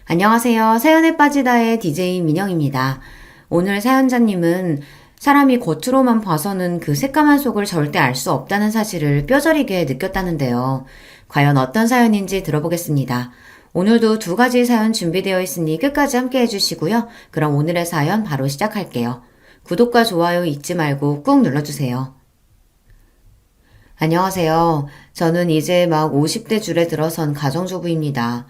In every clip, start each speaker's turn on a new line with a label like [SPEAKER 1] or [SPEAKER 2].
[SPEAKER 1] 안녕하세요. 사연에 빠지다의 DJ 민영입니다. 오늘 사연자님은 사람이 겉으로만 봐서는 그 새까만 속을 절대 알 수 없다는 사실을 뼈저리게 느꼈다는데요. 과연 어떤 사연인지 들어보겠습니다. 오늘도 두 가지 사연 준비되어 있으니 끝까지 함께 해주시고요. 그럼 오늘의 사연 바로 시작할게요. 구독과 좋아요 잊지 말고 꾹 눌러주세요. 안녕하세요. 저는 이제 막 50대 줄에 들어선 가정주부입니다.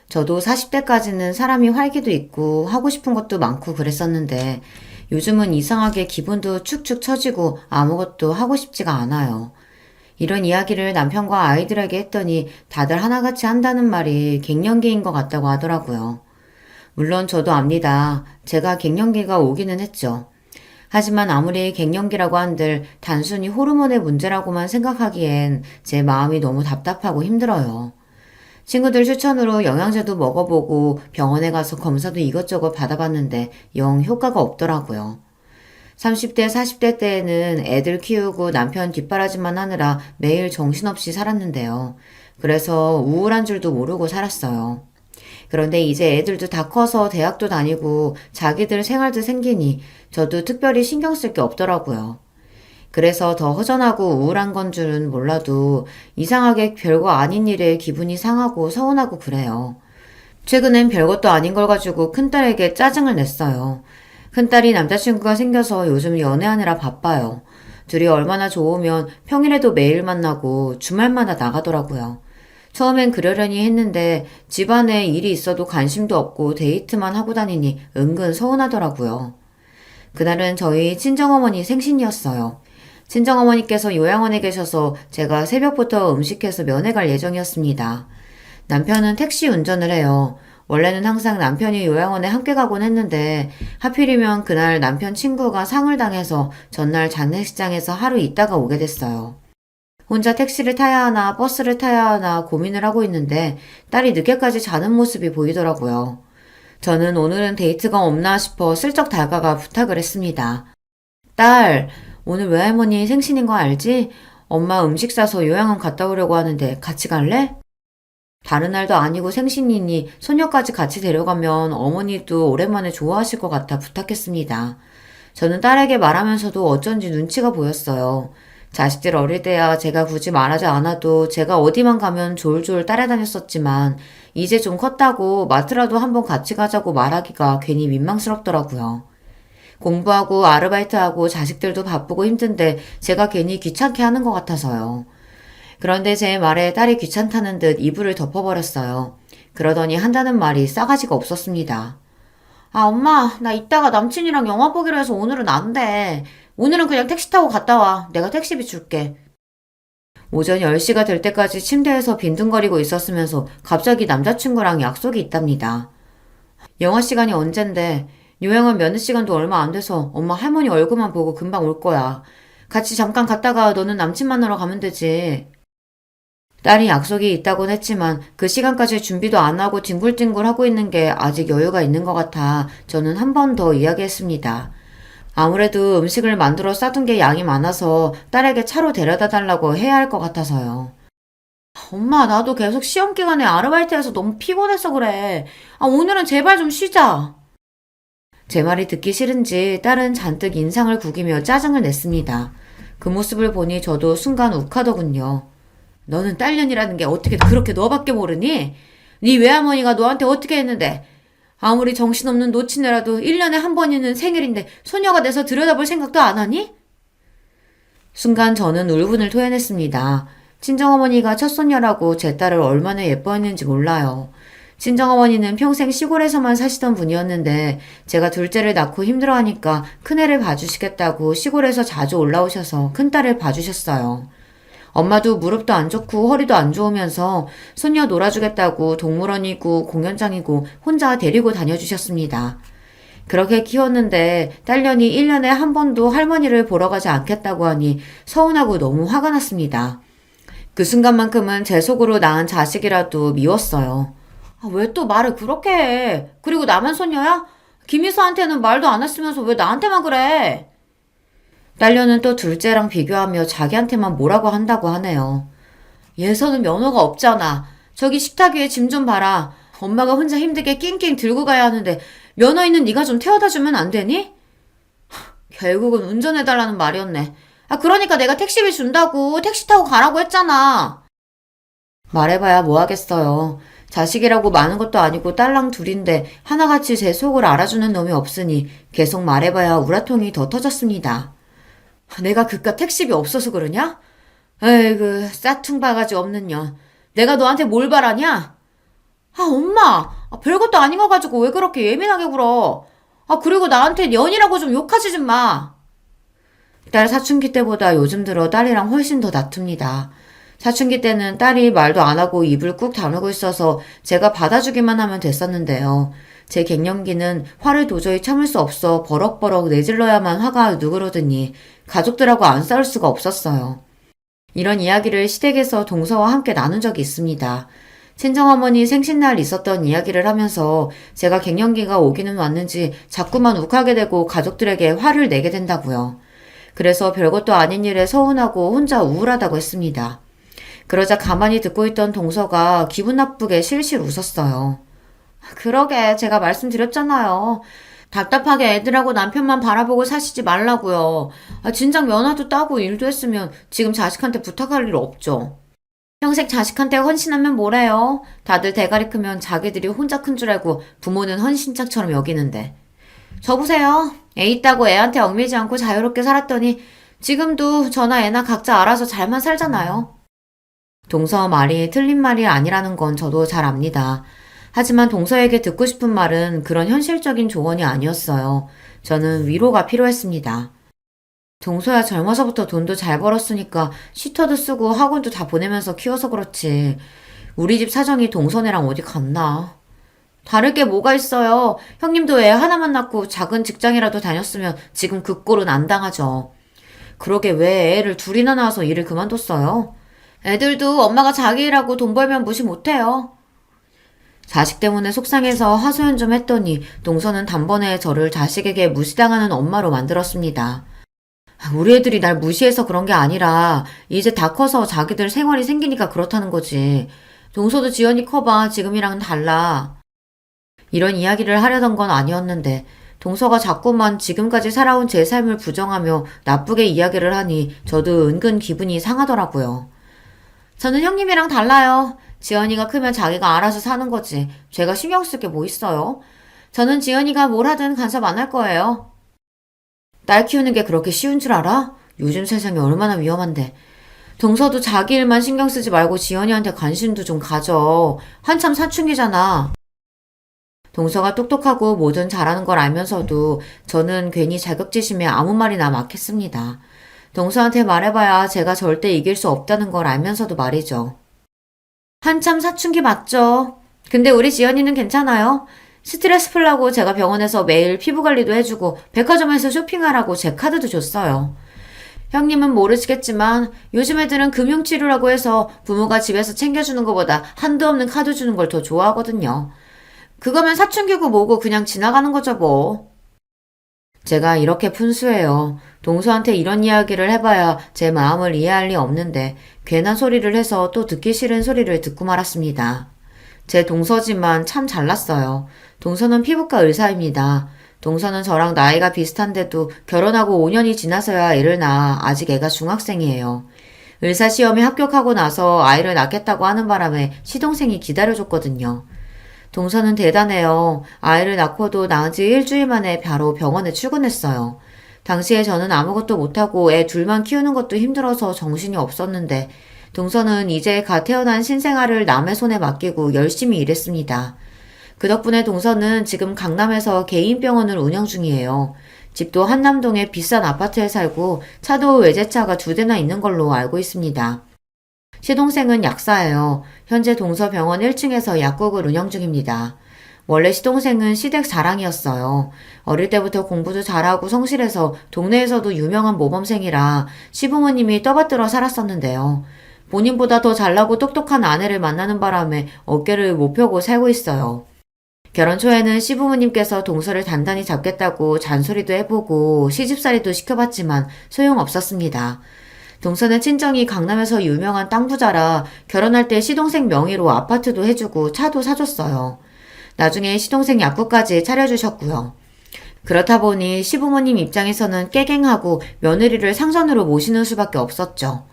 [SPEAKER 1] 저도 40대까지는 사람이 활기도 있고 하고 싶은 것도 많고 그랬었는데 요즘은 이상하게 기분도 축축 처지고 아무것도 하고 싶지가 않아요. 이런 이야기를 남편과 아이들에게 했더니 다들 하나같이 한다는 말이 갱년기인 것 같다고 하더라고요. 물론 저도 압니다. 제가 갱년기가 오기는 했죠. 하지만 아무리 갱년기라고 한들 단순히 호르몬의 문제라고만 생각하기엔 제 마음이 너무 답답하고 힘들어요. 친구들 추천으로 영양제도 먹어보고 병원에 가서 검사도 이것저것 받아봤는데 영 효과가 없더라고요. 30대, 40대 때에는 애들 키우고 남편 뒷바라지만 하느라 매일 정신없이 살았는데요. 그래서 우울한 줄도 모르고 살았어요. 그런데 이제 애들도 다 커서 대학도 다니고 자기들 생활도 생기니 저도 특별히 신경 쓸 게 없더라고요. 그래서 더 허전하고 우울한 건 줄은 몰라도 이상하게 별거 아닌 일에 기분이 상하고 서운하고 그래요. 최근엔 별것도 아닌 걸 가지고 큰딸에게 짜증을 냈어요. 큰딸이 남자친구가 생겨서 요즘 연애하느라 바빠요. 둘이 얼마나 좋으면 평일에도 매일 만나고 주말마다 나가더라고요. 처음엔 그러려니 했는데 집안에 일이 있어도 관심도 없고 데이트만 하고 다니니 은근 서운하더라고요. 그날은 저희 친정어머니 생신이었어요. 친정어머니께서 요양원에 계셔서 제가 새벽부터 음식해서 면회 갈 예정이었습니다. 남편은 택시 운전을 해요. 원래는 항상 남편이 요양원에 함께 가곤 했는데 하필이면 그날 남편 친구가 상을 당해서 전날 장례식장에서 하루 있다가 오게 됐어요. 혼자 택시를 타야 하나 버스를 타야 하나 고민을 하고 있는데 딸이 늦게까지 자는 모습이 보이더라고요. 저는 오늘은 데이트가 없나 싶어 슬쩍 다가가 부탁을 했습니다. 딸, 오늘 외할머니 생신인 거 알지? 엄마 음식 싸서 요양원 갔다 오려고 하는데 같이 갈래? 다른 날도 아니고 생신이니 손녀까지 같이 데려가면 어머니도 오랜만에 좋아하실 것 같아 부탁했습니다. 저는 딸에게 말하면서도 어쩐지 눈치가 보였어요. 자식들 어릴 때야 제가 굳이 말하지 않아도 제가 어디만 가면 졸졸 따라다녔었지만 이제 좀 컸다고 마트라도 한번 같이 가자고 말하기가 괜히 민망스럽더라고요. 공부하고 아르바이트하고 자식들도 바쁘고 힘든데 제가 괜히 귀찮게 하는 것 같아서요. 그런데 제 말에 딸이 귀찮다는 듯 이불을 덮어버렸어요. 그러더니 한다는 말이 싸가지가 없었습니다. 아, 엄마, 나 이따가 남친이랑 영화 보기로 해서 오늘은 안 돼. 오늘은 그냥 택시 타고 갔다 와. 내가 택시비 줄게. 오전 10시가 될 때까지 침대에서 빈둥거리고 있었으면서 갑자기 남자친구랑 약속이 있답니다. 영화 시간이 언젠데 요양원 면회 시간도 얼마 안 돼서 엄마 할머니 얼굴만 보고 금방 올 거야. 같이 잠깐 갔다가 너는 남친 만나러 가면 되지. 딸이 약속이 있다곤 했지만 그 시간까지 준비도 안 하고 뒹굴뒹굴 하고 있는 게 아직 여유가 있는 것 같아 저는 한 번 더 이야기했습니다. 아무래도 음식을 만들어 싸둔 게 양이 많아서 딸에게 차로 데려다 달라고 해야 할 것 같아서요. 엄마, 나도 계속 시험 기간에 아르바이트해서 너무 피곤해서 그래. 아, 오늘은 제발 좀 쉬자. 제 말이 듣기 싫은지 딸은 잔뜩 인상을 구기며 짜증을 냈습니다. 그 모습을 보니 저도 순간 욱하더군요. 너는 딸년이라는 게 어떻게 그렇게 너밖에 모르니? 네 외할머니가 너한테 어떻게 했는데? 아무리 정신없는 노친애라도 1년에 한 번이는 생일인데 소녀가 돼서 들여다볼 생각도 안 하니? 순간 저는 울분을 토해냈습니다. 친정어머니가 첫손녀라고 제 딸을 얼마나 예뻐했는지 몰라요. 친정어머니는 평생 시골에서만 사시던 분이었는데 제가 둘째를 낳고 힘들어하니까 큰애를 봐주시겠다고 시골에서 자주 올라오셔서 큰딸을 봐주셨어요. 엄마도 무릎도 안 좋고 허리도 안 좋으면서 손녀 놀아주겠다고 동물원이고 공연장이고 혼자 데리고 다녀주셨습니다. 그렇게 키웠는데 딸년이 1년에 한 번도 할머니를 보러 가지 않겠다고 하니 서운하고 너무 화가 났습니다. 그 순간만큼은 제 속으로 낳은 자식이라도 미웠어요. 아, 왜 또 말을 그렇게 해? 그리고 나만 손녀야? 김희수한테는 말도 안 했으면서 왜 나한테만 그래? 딸려는 또 둘째랑 비교하며 자기한테만 뭐라고 한다고 하네요. 예서는 면허가 없잖아. 저기 식탁 위에 짐 좀 봐라. 엄마가 혼자 힘들게 낑낑 들고 가야 하는데 면허 있는 네가 좀 태워다 주면 안 되니? 결국은 운전해달라는 말이었네. 그러니까 내가 택시비 준다고 택시 타고 가라고 했잖아. 말해봐야 뭐 하겠어요. 자식이라고 많은 것도 아니고 딸랑 둘인데 하나같이 제 속을 알아주는 놈이 없으니 계속 말해봐야 우라통이 더 터졌습니다. 내가 그깟 택시비 없어서 그러냐? 에이그 싸퉁바가지 없는 년. 내가 너한테 뭘 바라냐? 엄마! 별것도 아닌 거 가지고 왜 그렇게 예민하게 굴어? 그리고 나한테 년이라고 좀 욕하지 좀 마. 딸 사춘기 때보다 요즘 들어 딸이랑 훨씬 더 다툽니다. 사춘기 때는 딸이 말도 안 하고 입을 꾹 다물고 있어서 제가 받아주기만 하면 됐었는데요. 제 갱년기는 화를 도저히 참을 수 없어 버럭버럭 내질러야만 화가 누그러드니 가족들하고 안 싸울 수가 없었어요. 이런 이야기를 시댁에서 동서와 함께 나눈 적이 있습니다. 친정어머니 생신날 있었던 이야기를 하면서 제가 갱년기가 오기는 왔는지 자꾸만 욱하게 되고 가족들에게 화를 내게 된다고요. 그래서 별것도 아닌 일에 서운하고 혼자 우울하다고 했습니다. 그러자 가만히 듣고 있던 동서가 기분 나쁘게 실실 웃었어요. 그러게 제가 말씀드렸잖아요. 답답하게 애들하고 남편만 바라보고 사시지 말라고요. 진작 면허도 따고 일도 했으면 지금 자식한테 부탁할 일 없죠. 평생 자식한테 헌신하면 뭐래요? 다들 대가리 크면 자기들이 혼자 큰 줄 알고 부모는 헌신짝처럼 여기는데. 저 보세요. 애 있다고 애한테 얽매이지 않고 자유롭게 살았더니 지금도 저나 애나 각자 알아서 잘만 살잖아요. 동서 말이 틀린 말이 아니라는 건 저도 잘 압니다. 하지만 동서에게 듣고 싶은 말은 그런 현실적인 조언이 아니었어요. 저는 위로가 필요했습니다. 동서야 젊어서부터 돈도 잘 벌었으니까 슈터도 쓰고 학원도 다 보내면서 키워서 그렇지. 우리 집 사정이 동서네랑 어디 같나. 다를 게 뭐가 있어요. 형님도 애 하나만 낳고 작은 직장이라도 다녔으면 지금 그 꼴은 안 당하죠. 그러게 왜 애를 둘이나 낳아서 일을 그만뒀어요? 애들도 엄마가 자기 일하고 돈 벌면 무시 못해요. 자식 때문에 속상해서 하소연 좀 했더니 동서는 단번에 저를 자식에게 무시당하는 엄마로 만들었습니다. 우리 애들이 날 무시해서 그런 게 아니라 이제 다 커서 자기들 생활이 생기니까 그렇다는 거지. 동서도 지연이 커봐. 지금이랑은 달라. 이런 이야기를 하려던 건 아니었는데 동서가 자꾸만 지금까지 살아온 제 삶을 부정하며 나쁘게 이야기를 하니 저도 은근 기분이 상하더라고요. 저는 형님이랑 달라요. 지연이가 크면 자기가 알아서 사는 거지. 제가 신경 쓸 게 뭐 있어요? 저는 지연이가 뭘 하든 간섭 안 할 거예요. 딸 키우는 게 그렇게 쉬운 줄 알아? 요즘 세상이 얼마나 위험한데. 동서도 자기 일만 신경 쓰지 말고 지연이한테 관심도 좀 가져. 한참 사춘기잖아. 동서가 똑똑하고 뭐든 잘하는 걸 알면서도 저는 괜히 자격지심에 아무 말이나 막 했습니다. 동서한테 말해봐야 제가 절대 이길 수 없다는 걸 알면서도 말이죠. 한참 사춘기 맞죠? 근데 우리 지연이는 괜찮아요. 스트레스 풀라고 제가 병원에서 매일 피부 관리도 해주고 백화점에서 쇼핑하라고 제 카드도 줬어요. 형님은 모르시겠지만 요즘 애들은 금융치료라고 해서 부모가 집에서 챙겨주는 것보다 한도 없는 카드 주는 걸 더 좋아하거든요. 그거면 사춘기고 뭐고 그냥 지나가는 거죠 뭐. 제가 이렇게 푼수해요. 동서한테 이런 이야기를 해봐야 제 마음을 이해할 리 없는데 괜한 소리를 해서 또 듣기 싫은 소리를 듣고 말았습니다. 제 동서지만 참 잘났어요. 동서는 피부과 의사입니다. 동서는 저랑 나이가 비슷한데도 결혼하고 5년이 지나서야 애를 낳아 아직 애가 중학생이에요. 의사 시험에 합격하고 나서 아이를 낳겠다고 하는 바람에 시동생이 기다려줬거든요. 동서는 대단해요. 아이를 낳고도 낳은 지 일주일 만에 바로 병원에 출근했어요. 당시에 저는 아무것도 못하고 애 둘만 키우는 것도 힘들어서 정신이 없었는데 동서는 이제 갓 태어난 신생아를 남의 손에 맡기고 열심히 일했습니다. 그 덕분에 동서는 지금 강남에서 개인 병원을 운영 중이에요. 집도 한남동의 비싼 아파트에 살고 차도 외제차가 2대나 있는 걸로 알고 있습니다. 시동생은 약사예요. 현재 동서병원 1층에서 약국을 운영 중입니다. 원래 시동생은 시댁 자랑이었어요. 어릴 때부터 공부도 잘하고 성실해서 동네에서도 유명한 모범생이라 시부모님이 떠받들어 살았었는데요. 본인보다 더 잘나고 똑똑한 아내를 만나는 바람에 어깨를 못 펴고 살고 있어요. 결혼 초에는 시부모님께서 동서를 단단히 잡겠다고 잔소리도 해보고 시집살이도 시켜봤지만 소용없었습니다. 동서는 친정이 강남에서 유명한 땅 부자라 결혼할 때 시동생 명의로 아파트도 해주고 차도 사줬어요. 나중에 시동생 약국까지 차려주셨고요. 그렇다 보니 시부모님 입장에서는 깨갱하고 며느리를 상선으로 모시는 수밖에 없었죠.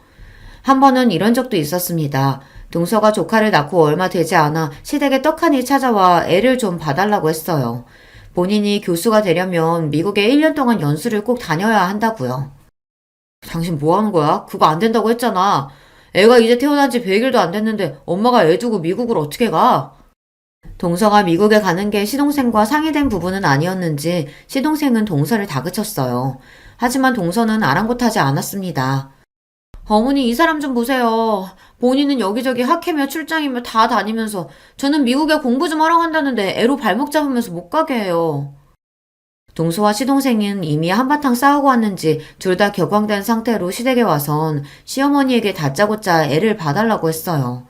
[SPEAKER 1] 한 번은 이런 적도 있었습니다. 동서가 조카를 낳고 얼마 되지 않아 시댁에 떡하니 찾아와 애를 좀 봐달라고 했어요. 본인이 교수가 되려면 미국에 1년 동안 연수를 꼭 다녀야 한다고요. 당신 뭐 하는 거야? 그거 안 된다고 했잖아. 애가 이제 태어난 지 100일도 안 됐는데 엄마가 애 두고 미국을 어떻게 가? 동서가 미국에 가는 게 시동생과 상의된 부분은 아니었는지 시동생은 동서를 다그쳤어요. 하지만 동서는 아랑곳하지 않았습니다. 어머니 이 사람 좀 보세요. 본인은 여기저기 학회며 출장이며 다 다니면서 저는 미국에 공부 좀 하러 간다는데 애로 발목 잡으면서 못 가게 해요. 동서와 시동생은 이미 한바탕 싸우고 왔는지 둘 다 격앙된 상태로 시댁에 와선 시어머니에게 다짜고짜 애를 봐달라고 했어요.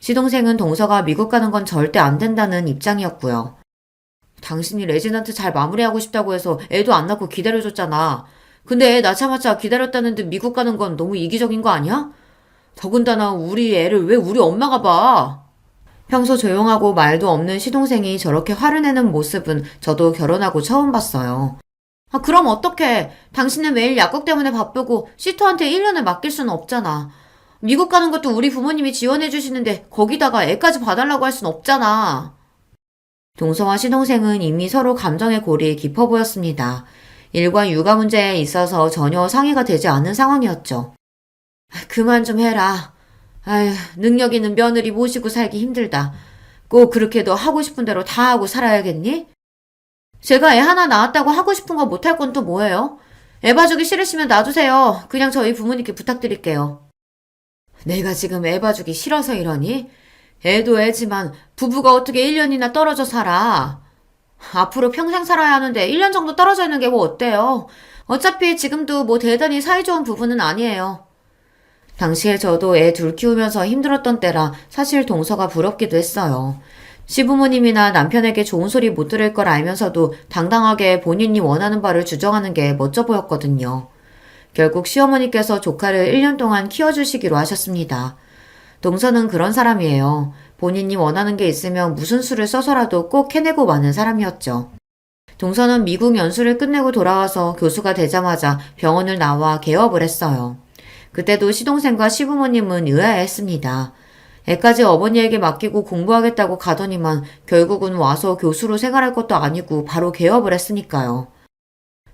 [SPEAKER 1] 시동생은 동서가 미국 가는 건 절대 안 된다는 입장이었고요. 당신이 레지던트 잘 마무리하고 싶다고 해서 애도 안 낳고 기다려줬잖아. 근데 애 낳자마자 기다렸다는데 미국 가는 건 너무 이기적인 거 아니야? 더군다나 우리 애를 왜 우리 엄마가 봐? 평소 조용하고 말도 없는 시동생이 저렇게 화를 내는 모습은 저도 결혼하고 처음 봤어요. 아, 그럼 어떡해. 당신은 매일 약국 때문에 바쁘고 시토한테 1년을 맡길 수는 없잖아. 미국 가는 것도 우리 부모님이 지원해 주시는데 거기다가 애까지 봐달라고 할 순 없잖아. 동서와 시동생은 이미 서로 감정의 골이 깊어 보였습니다. 일과 육아 문제에 있어서 전혀 상의가 되지 않은 상황이었죠. 그만 좀 해라. 아휴, 능력 있는 며느리 모시고 살기 힘들다. 꼭 그렇게 너 하고 싶은 대로 다 하고 살아야겠니? 제가 애 하나 낳았다고 하고 싶은 거 못할 건 또 뭐예요? 애 봐주기 싫으시면 놔두세요. 그냥 저희 부모님께 부탁드릴게요. 내가 지금 애 봐주기 싫어서 이러니? 애도 애지만 부부가 어떻게 1년이나 떨어져 살아? 앞으로 평생 살아야 하는데 1년 정도 떨어져 있는 게 뭐 어때요? 어차피 지금도 뭐 대단히 사이좋은 부부는 아니에요. 당시에 저도 애 둘 키우면서 힘들었던 때라 사실 동서가 부럽기도 했어요. 시부모님이나 남편에게 좋은 소리 못 들을 걸 알면서도 당당하게 본인이 원하는 바를 주장하는 게 멋져 보였거든요. 결국 시어머니께서 조카를 1년 동안 키워주시기로 하셨습니다. 동서는 그런 사람이에요. 본인이 원하는 게 있으면 무슨 수를 써서라도 꼭 해내고 마는 사람이었죠. 동서는 미국 연수를 끝내고 돌아와서 교수가 되자마자 병원을 나와 개업을 했어요. 그때도 시동생과 시부모님은 의아해했습니다. 애까지 어머니에게 맡기고 공부하겠다고 가더니만 결국은 와서 교수로 생활할 것도 아니고 바로 개업을 했으니까요.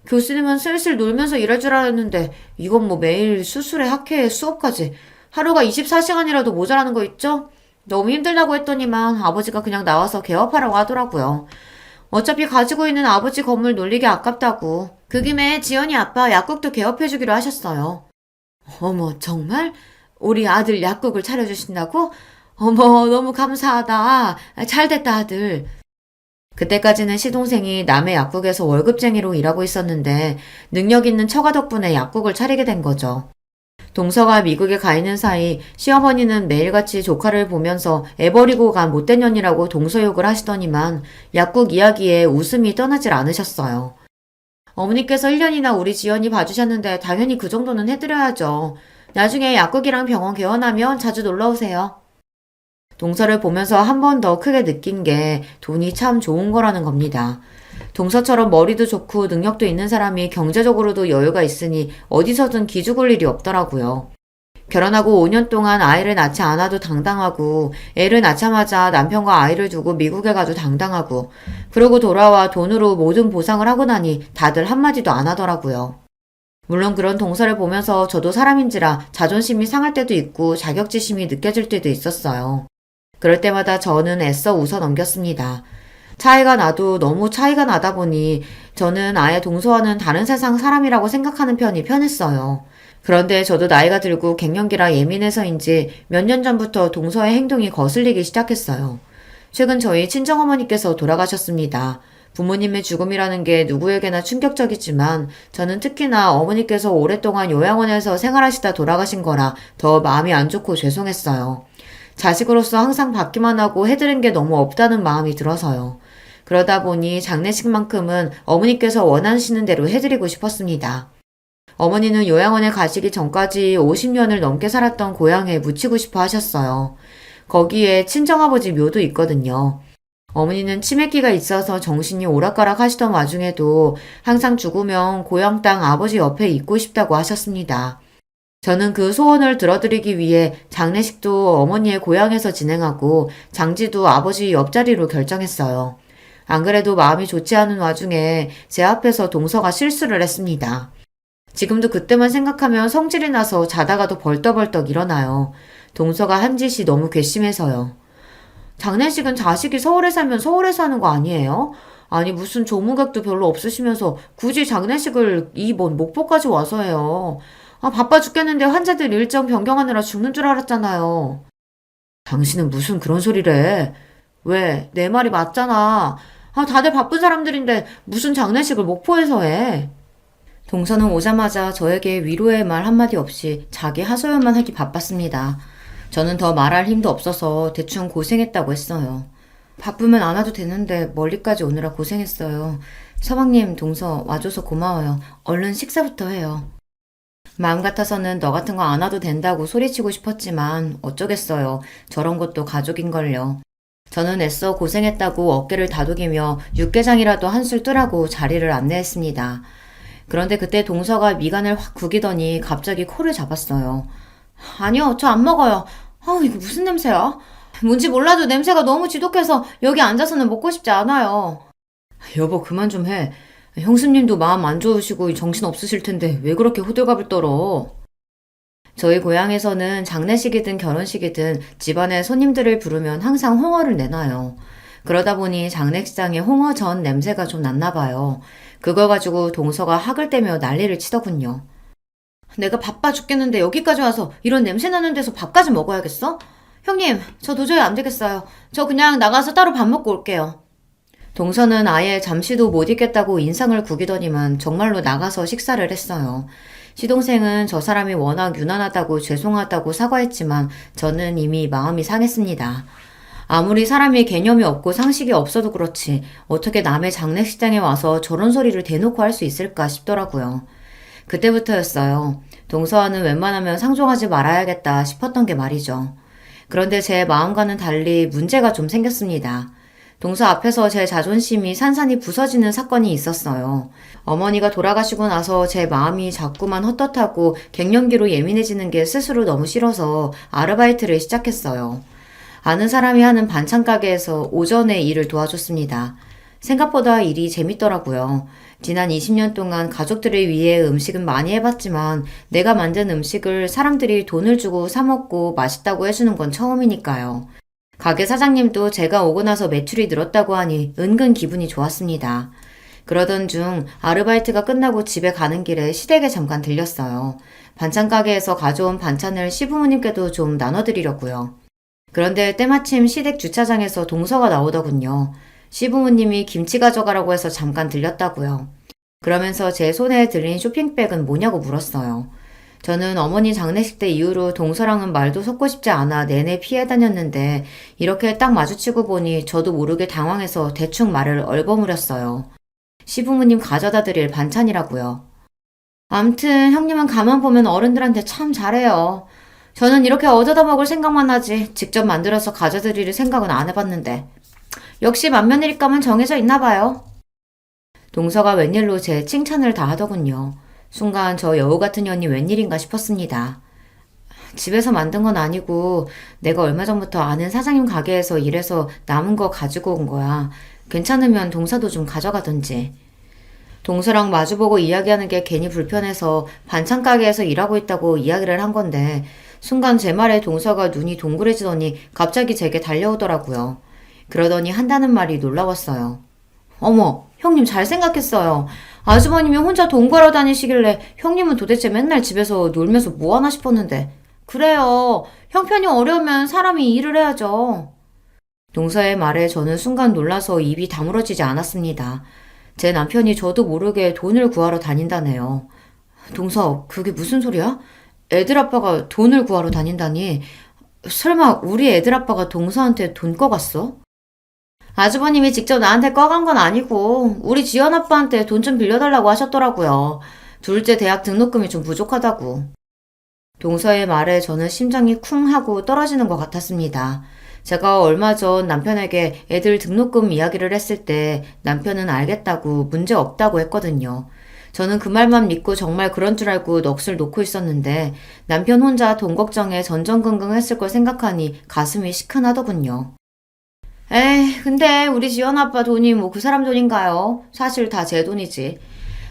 [SPEAKER 1] 교수님은 슬슬 놀면서 일할 줄 알았는데 이건 뭐 매일 수술에 학회에 수업까지 하루가 24시간이라도 모자라는 거 있죠? 너무 힘들다고 했더니만 아버지가 그냥 나와서 개업하라고 하더라고요. 어차피 가지고 있는 아버지 건물 놀리기 아깝다고. 그 김에 지연이 아빠 약국도 개업해주기로 하셨어요. 어머, 정말? 우리 아들 약국을 차려주신다고? 어머, 너무 감사하다. 잘됐다, 아들. 그때까지는 시동생이 남의 약국에서 월급쟁이로 일하고 있었는데 능력 있는 처가 덕분에 약국을 차리게 된 거죠. 동서가 미국에 가 있는 사이 시어머니는 매일같이 조카를 보면서 애 버리고 간 못된 년이라고 동서 욕을 하시더니만 약국 이야기에 웃음이 떠나질 않으셨어요. 어머니께서 1년이나 우리 지연이 봐주셨는데 당연히 그 정도는 해드려야죠. 나중에 약국이랑 병원 개원하면 자주 놀러오세요. 동서를 보면서 한 번 더 크게 느낀 게 돈이 참 좋은 거라는 겁니다. 동서처럼 머리도 좋고 능력도 있는 사람이 경제적으로도 여유가 있으니 어디서든 기죽을 일이 없더라고요. 결혼하고 5년 동안 아이를 낳지 않아도 당당하고 애를 낳자마자 남편과 아이를 두고 미국에 가도 당당하고 그러고 돌아와 돈으로 모든 보상을 하고 나니 다들 한마디도 안 하더라고요. 물론 그런 동서를 보면서 저도 사람인지라 자존심이 상할 때도 있고 자격지심이 느껴질 때도 있었어요. 그럴 때마다 저는 애써 웃어 넘겼습니다. 차이가 나도 너무 차이가 나다 보니 저는 아예 동서와는 다른 세상 사람이라고 생각하는 편이 편했어요. 그런데 저도 나이가 들고 갱년기라 예민해서인지 몇 년 전부터 동서의 행동이 거슬리기 시작했어요. 최근 저희 친정어머니께서 돌아가셨습니다. 부모님의 죽음이라는 게 누구에게나 충격적이지만 저는 특히나 어머니께서 오랫동안 요양원에서 생활하시다 돌아가신 거라 더 마음이 안 좋고 죄송했어요. 자식으로서 항상 받기만 하고 해드린 게 너무 없다는 마음이 들어서요. 그러다 보니 장례식만큼은 어머니께서 원하시는 대로 해드리고 싶었습니다. 어머니는 요양원에 가시기 전까지 50년을 넘게 살았던 고향에 묻히고 싶어 하셨어요. 거기에 친정아버지 묘도 있거든요. 어머니는 치매기가 있어서 정신이 오락가락 하시던 와중에도 항상 죽으면 고향 땅 아버지 옆에 있고 싶다고 하셨습니다. 저는 그 소원을 들어드리기 위해 장례식도 어머니의 고향에서 진행하고 장지도 아버지 옆자리로 결정했어요. 안 그래도 마음이 좋지 않은 와중에 제 앞에서 동서가 실수를 했습니다. 지금도 그때만 생각하면 성질이 나서 자다가도 벌떡벌떡 일어나요. 동서가 한 짓이 너무 괘씸해서요. 장례식은 자식이 서울에 살면 서울에서 하는 거 아니에요? 아니 무슨 조무객도 별로 없으시면서 굳이 장례식을 먼 목포까지 와서 해요. 아 바빠 죽겠는데 환자들 일정 변경하느라 죽는 줄 알았잖아요. 당신은 무슨 그런 소리를 해? 왜? 내 말이 맞잖아. 아 다들 바쁜 사람들인데 무슨 장례식을 목포에서 해? 동서는 오자마자 저에게 위로의 말 한마디 없이 자기 하소연만 하기 바빴습니다. 저는 더 말할 힘도 없어서 대충 고생했다고 했어요. 바쁘면 안 와도 되는데 멀리까지 오느라 고생했어요. 서방님, 동서 와줘서 고마워요. 얼른 식사부터 해요. 마음 같아서는 너 같은 거 안 와도 된다고 소리치고 싶었지만 어쩌겠어요. 저런 것도 가족인걸요. 저는 애써 고생했다고 어깨를 다독이며 육개장이라도 한술 뜨라고 자리를 안내했습니다. 그런데 그때 동서가 미간을 확 구기더니 갑자기 코를 잡았어요. 아니요, 저 안 먹어요. 이거 무슨 냄새야? 뭔지 몰라도 냄새가 너무 지독해서 여기 앉아서는 먹고 싶지 않아요. 여보, 그만 좀 해. 형수님도 마음 안 좋으시고 정신 없으실 텐데 왜 그렇게 호들갑을 떨어? 저희 고향에서는 장례식이든 결혼식이든 집안에 손님들을 부르면 항상 홍어를 내놔요. 그러다 보니 장례식장에 홍어전 냄새가 좀 났나 봐요. 그걸 가지고 동서가 학을 떼며 난리를 치더군요. 내가 바빠 죽겠는데 여기까지 와서 이런 냄새 나는 데서 밥까지 먹어야겠어? 형님, 저 도저히 안 되겠어요. 저 그냥 나가서 따로 밥 먹고 올게요. 동서는 아예 잠시도 못 있겠다고 인상을 구기더니만 정말로 나가서 식사를 했어요. 시동생은 저 사람이 워낙 유난하다고 죄송하다고 사과했지만 저는 이미 마음이 상했습니다. 아무리 사람이 개념이 없고 상식이 없어도 그렇지 어떻게 남의 장례식장에 와서 저런 소리를 대놓고 할 수 있을까 싶더라고요. 그때부터였어요. 동서와는 웬만하면 상종하지 말아야겠다 싶었던 게 말이죠. 그런데 제 마음과는 달리 문제가 좀 생겼습니다. 동서 앞에서 제 자존심이 산산이 부서지는 사건이 있었어요. 어머니가 돌아가시고 나서 제 마음이 자꾸만 헛헛하고 갱년기로 예민해지는 게 스스로 너무 싫어서 아르바이트를 시작했어요. 아는 사람이 하는 반찬 가게에서 오전에 일을 도와줬습니다. 생각보다 일이 재밌더라고요. 지난 20년 동안 가족들을 위해 음식은 많이 해봤지만 내가 만든 음식을 사람들이 돈을 주고 사 먹고 맛있다고 해주는 건 처음이니까요. 가게 사장님도 제가 오고 나서 매출이 늘었다고 하니 은근 기분이 좋았습니다. 그러던 중 아르바이트가 끝나고 집에 가는 길에 시댁에 잠깐 들렸어요. 반찬 가게에서 가져온 반찬을 시부모님께도 좀 나눠드리려고요. 그런데 때마침 시댁 주차장에서 동서가 나오더군요. 시부모님이 김치 가져가라고 해서 잠깐 들렸다고요. 그러면서 제 손에 들린 쇼핑백은 뭐냐고 물었어요. 저는 어머니 장례식 때 이후로 동서랑은 말도 섞고 싶지 않아 내내 피해 다녔는데 이렇게 딱 마주치고 보니 저도 모르게 당황해서 대충 말을 얼버무렸어요. 시부모님 가져다 드릴 반찬이라고요. 암튼 형님은 가만 보면 어른들한테 참 잘해요. 저는 이렇게 얻어다 먹을 생각만 하지 직접 만들어서 가져드릴 생각은 안 해봤는데 역시 맏며느리감은 정해져 있나 봐요. 동서가 웬일로 제 칭찬을 다 하더군요. 순간 저 여우 같은 년이 웬일인가 싶었습니다. 집에서 만든 건 아니고 내가 얼마 전부터 아는 사장님 가게에서 일해서 남은 거 가지고 온 거야. 괜찮으면 동서도 좀 가져가던지. 동서랑 마주보고 이야기하는 게 괜히 불편해서 반찬 가게에서 일하고 있다고 이야기를 한 건데 순간 제 말에 동서가 눈이 동그래지더니 갑자기 제게 달려오더라고요. 그러더니 한다는 말이 놀라웠어요. 어머, 형님 잘 생각했어요. 아주버님이 혼자 돈 벌어 다니시길래 형님은 도대체 맨날 집에서 놀면서 뭐 하나 싶었는데. 그래요. 형편이 어려우면 사람이 일을 해야죠. 동서의 말에 저는 순간 놀라서 입이 다물어지지 않았습니다. 제 남편이 저도 모르게 돈을 구하러 다닌다네요. 동서, 그게 무슨 소리야? 애들 아빠가 돈을 구하러 다닌다니. 설마 우리 애들 아빠가 동서한테 돈 꺼갔어? 아주버님이 직접 나한테 꺼간 건 아니고 우리 지연 아빠한테 돈 좀 빌려달라고 하셨더라고요. 둘째 대학 등록금이 좀 부족하다고. 동서의 말에 저는 심장이 쿵 하고 떨어지는 것 같았습니다. 제가 얼마 전 남편에게 애들 등록금 이야기를 했을 때 남편은 알겠다고 문제 없다고 했거든요. 저는 그 말만 믿고 정말 그런 줄 알고 넋을 놓고 있었는데 남편 혼자 돈 걱정에 전전긍긍했을 걸 생각하니 가슴이 시큰하더군요. 에이, 근데 우리 지연 아빠 돈이 뭐 그 사람 돈인가요? 사실 다 제 돈이지.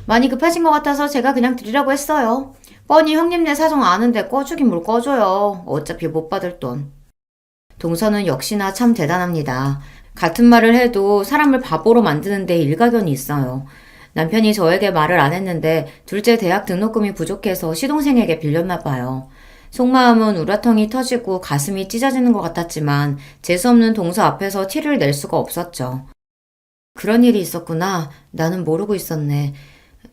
[SPEAKER 1] 많이 급하신 것 같아서 제가 그냥 드리라고 했어요. 뻔히 형님네 사정 아는데 꺼주긴 뭘 꺼줘요. 어차피 못 받을 돈. 동서는 역시나 참 대단합니다. 같은 말을 해도 사람을 바보로 만드는데 일가견이 있어요. 남편이 저에게 말을 안 했는데 둘째 대학 등록금이 부족해서 시동생에게 빌렸나 봐요. 속마음은 우라통이 터지고 가슴이 찢어지는 것 같았지만 재수없는 동서 앞에서 티를 낼 수가 없었죠. 그런 일이 있었구나. 나는 모르고 있었네.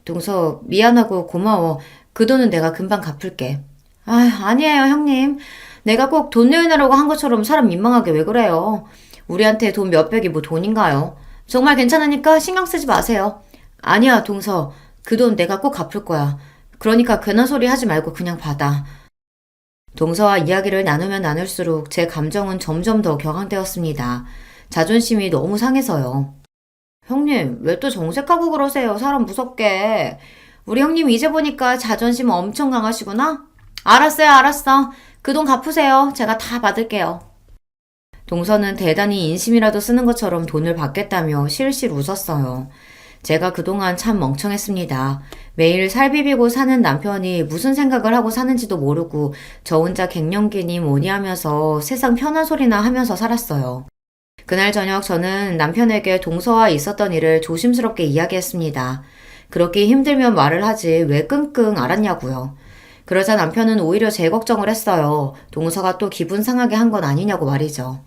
[SPEAKER 1] 동서 미안하고 고마워. 그 돈은 내가 금방 갚을게. 아니에요 형님. 내가 꼭 돈 내놓으라고 한 것처럼 사람 민망하게 왜 그래요. 우리한테 돈 몇백이 뭐 돈인가요? 정말 괜찮으니까 신경 쓰지 마세요. 아니야 동서. 그 돈 내가 꼭 갚을 거야. 그러니까 괜한 소리 하지 말고 그냥 받아. 동서와 이야기를 나누면 나눌수록 제 감정은 점점 더 격앙되었습니다. 자존심이 너무 상해서요. 형님, 왜 또 정색하고 그러세요? 사람 무섭게. 우리 형님 이제 보니까 자존심 엄청 강하시구나? 알았어요, 알았어. 그 돈 갚으세요. 제가 다 받을게요. 동서는 대단히 인심이라도 쓰는 것처럼 돈을 받겠다며 실실 웃었어요. 제가 그동안 참 멍청했습니다. 매일 살 비비고 사는 남편이 무슨 생각을 하고 사는지도 모르고 저 혼자 갱년기니 뭐니 하면서 세상 편한 소리나 하면서 살았어요. 그날 저녁 저는 남편에게 동서와 있었던 일을 조심스럽게 이야기했습니다. 그렇게 힘들면 말을 하지 왜 끙끙 앓았냐고요. 그러자 남편은 오히려 제 걱정을 했어요. 동서가 또 기분 상하게 한 건 아니냐고 말이죠.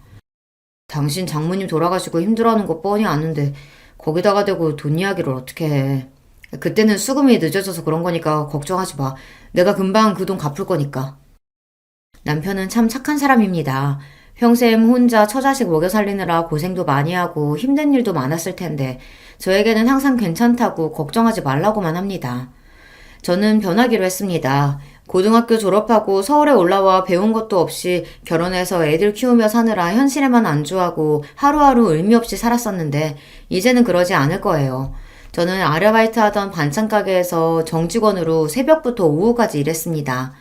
[SPEAKER 1] 당신 장모님 돌아가시고 힘들어하는 거 뻔히 아는데 거기다가 대고 돈 이야기를 어떻게 해. 그때는 수금이 늦어져서 그런 거니까 걱정하지 마. 내가 금방 그 돈 갚을 거니까. 남편은 참 착한 사람입니다. 평생 혼자 처자식 먹여 살리느라 고생도 많이 하고 힘든 일도 많았을 텐데 저에게는 항상 괜찮다고 걱정하지 말라고만 합니다. 저는 변하기로 했습니다. 고등학교 졸업하고 서울에 올라와 배운 것도 없이 결혼해서 애들 키우며 사느라 현실에만 안주하고 하루하루 의미 없이 살았었는데 이제는 그러지 않을 거예요. 저는 아르바이트 하던 반찬 가게에서 정직원으로 새벽부터 오후까지 일했습니다.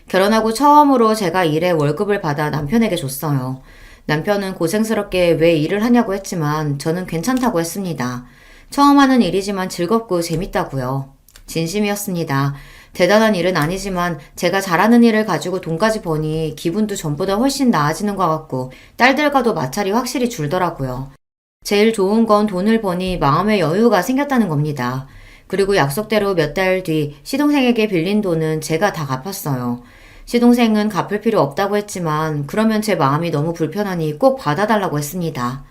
[SPEAKER 1] 결혼하고 처음으로 제가 일에 월급을 받아 남편에게 줬어요. 남편은 고생스럽게 왜 일을 하냐고 했지만 저는 괜찮다고 했습니다. 처음 하는 일이지만 즐겁고 재밌다고요. 진심이었습니다. 대단한 일은 아니지만 제가 잘하는 일을 가지고 돈까지 버니 기분도 전보다 훨씬 나아지는 것 같고 딸들과도 마찰이 확실히 줄더라고요. 제일 좋은 건 돈을 버니 마음의 여유가 생겼다는 겁니다. 그리고 약속대로 몇 달 뒤 시동생에게 빌린 돈은 제가 다 갚았어요. 시동생은 갚을 필요 없다고 했지만 그러면 제 마음이 너무 불편하니 꼭 받아달라고 했습니다.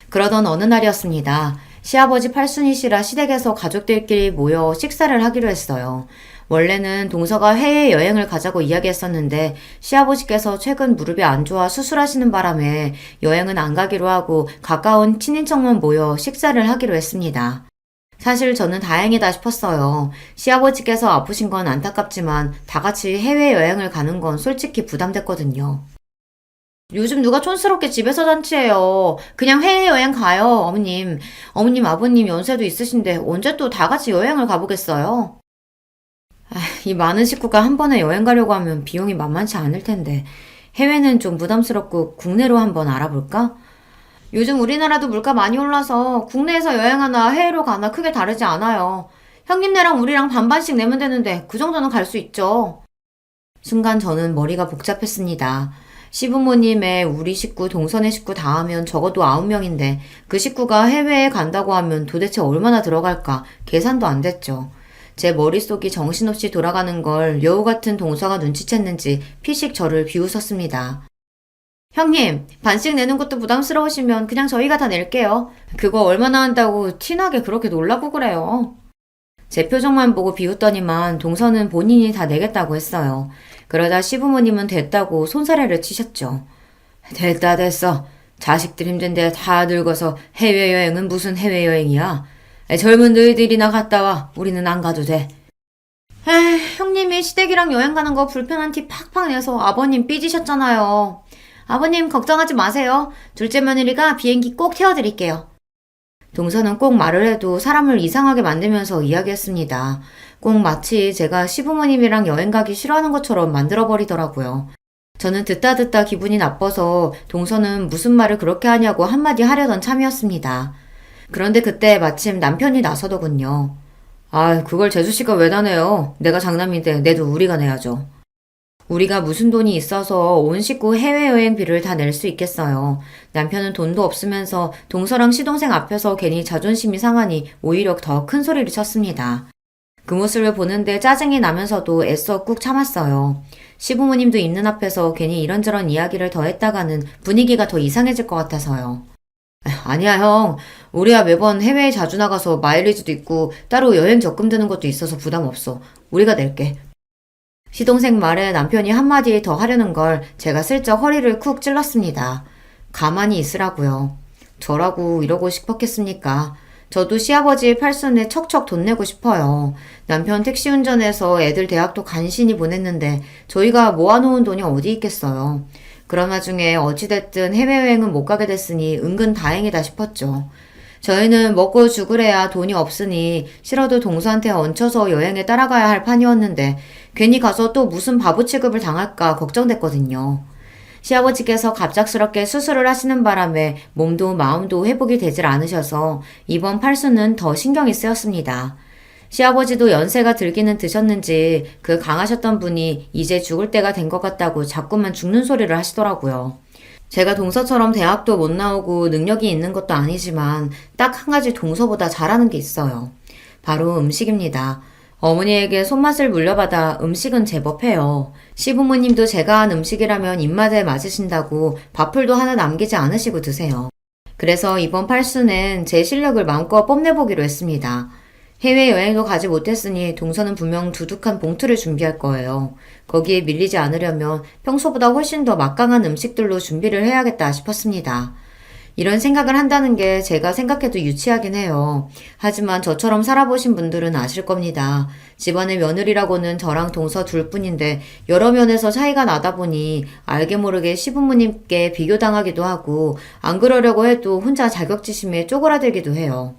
[SPEAKER 1] 그러던 어느 날이었습니다. 시아버지 팔순이시라 시댁에서 가족들끼리 모여 식사를 하기로 했어요. 원래는 동서가 해외여행을 가자고 이야기했었는데 시아버지께서 최근 무릎이 안 좋아 수술하시는 바람에 여행은 안 가기로 하고 가까운 친인척만 모여 식사를 하기로 했습니다. 사실 저는 다행이다 싶었어요. 시아버지께서 아프신 건 안타깝지만 다 같이 해외여행을 가는 건 솔직히 부담됐거든요. 요즘 누가 촌스럽게 집에서 잔치해요. 그냥 해외여행 가요, 어머님. 어머님, 아버님 연세도 있으신데 언제 또 다 같이 여행을 가보겠어요? 이 많은 식구가 한 번에 여행 가려고 하면 비용이 만만치 않을 텐데 해외는 좀 부담스럽고 국내로 한번 알아볼까? 요즘 우리나라도 물가 많이 올라서 국내에서 여행하나 해외로 가나 크게 다르지 않아요. 형님네랑 우리랑 반반씩 내면 되는데 그 정도는 갈 수 있죠. 순간 저는 머리가 복잡했습니다. 시부모님의 우리 식구, 동선의 식구 다 하면 적어도 9명인데 그 식구가 해외에 간다고 하면 도대체 얼마나 들어갈까 계산도 안 됐죠. 제 머릿속이 정신없이 돌아가는 걸 여우 같은 동서가 눈치챘는지 피식 저를 비웃었습니다. 형님, 반씩 내는 것도 부담스러우시면 그냥 저희가 다 낼게요. 그거 얼마나 한다고 티나게 그렇게 놀라고 그래요. 제 표정만 보고 비웃더니만 동서는 본인이 다 내겠다고 했어요. 그러다 시부모님은 됐다고 손사래를 치셨죠. 됐다 됐어. 자식들 힘든데 다 늙어서 해외여행은 무슨 해외여행이야. 젊은 너희들이나 갔다 와. 우리는 안 가도 돼. 형님이 시댁이랑 여행 가는 거 불편한 티 팍팍 내서 아버님 삐지셨잖아요. 아버님 걱정하지 마세요. 둘째 며느리가 비행기 꼭 태워드릴게요. 동서는 꼭 말을 해도 사람을 이상하게 만들면서 이야기했습니다. 꼭 마치 제가 시부모님이랑 여행 가기 싫어하는 것처럼 만들어버리더라고요. 저는 듣다 기분이 나빠서 동서는 무슨 말을 그렇게 하냐고 한마디 하려던 참이었습니다. 그런데 그때 마침 남편이 나서더군요. 아, 그걸 재수씨가 왜 나내요? 내가 장남인데 내도 우리가 내야죠. 우리가 무슨 돈이 있어서 온 식구 해외여행비를 다 낼 수 있겠어요. 남편은 돈도 없으면서 동서랑 시동생 앞에서 괜히 자존심이 상하니 오히려 더 큰 소리를 쳤습니다. 그 모습을 보는데 짜증이 나면서도 애써 꾹 참았어요. 시부모님도 있는 앞에서 괜히 이런저런 이야기를 더 했다가는 분위기가 더 이상해질 것 같아서요. 아니야, 형. 우리야 매번 해외에 자주 나가서 마일리지도 있고 따로 여행 적금 드는 것도 있어서 부담 없어. 우리가 낼게. 시동생 말에 남편이 한마디 더 하려는 걸 제가 슬쩍 허리를 쿡 찔렀습니다. 가만히 있으라고요. 저라고 이러고 싶었겠습니까? 저도 시아버지 팔순에 척척 돈 내고 싶어요. 남편 택시 운전해서 애들 대학도 간신히 보냈는데 저희가 모아놓은 돈이 어디 있겠어요. 그런 와중에 어찌됐든 해외여행은 못 가게 됐으니 은근 다행이다 싶었죠. 저희는 먹고 죽으래야 돈이 없으니 싫어도 동서한테 얹혀서 여행에 따라가야 할 판이었는데 괜히 가서 또 무슨 바보 취급을 당할까 걱정됐거든요. 시아버지께서 갑작스럽게 수술을 하시는 바람에 몸도 마음도 회복이 되질 않으셔서 이번 팔순은 더 신경이 쓰였습니다. 시아버지도 연세가 들기는 드셨는지 그 강하셨던 분이 이제 죽을 때가 된 것 같다고 자꾸만 죽는 소리를 하시더라고요. 제가 동서처럼 대학도 못 나오고 능력이 있는 것도 아니지만 딱 한 가지 동서보다 잘하는 게 있어요. 바로 음식입니다. 어머니에게 손맛을 물려받아 음식은 제법 해요. 시부모님도 제가 한 음식이라면 입맛에 맞으신다고 밥풀도 하나 남기지 않으시고 드세요. 그래서 이번 팔순엔 제 실력을 마음껏 뽐내보기로 했습니다. 해외여행도 가지 못했으니 동서는 분명 두둑한 봉투를 준비할 거예요. 거기에 밀리지 않으려면 평소보다 훨씬 더 막강한 음식들로 준비를 해야겠다 싶었습니다. 이런 생각을 한다는 게 제가 생각해도 유치하긴 해요. 하지만 저처럼 살아보신 분들은 아실 겁니다. 집안의 며느리라고는 저랑 동서 둘뿐인데 여러 면에서 차이가 나다 보니 알게 모르게 시부모님께 비교당하기도 하고 안 그러려고 해도 혼자 자격지심에 쪼그라들기도 해요.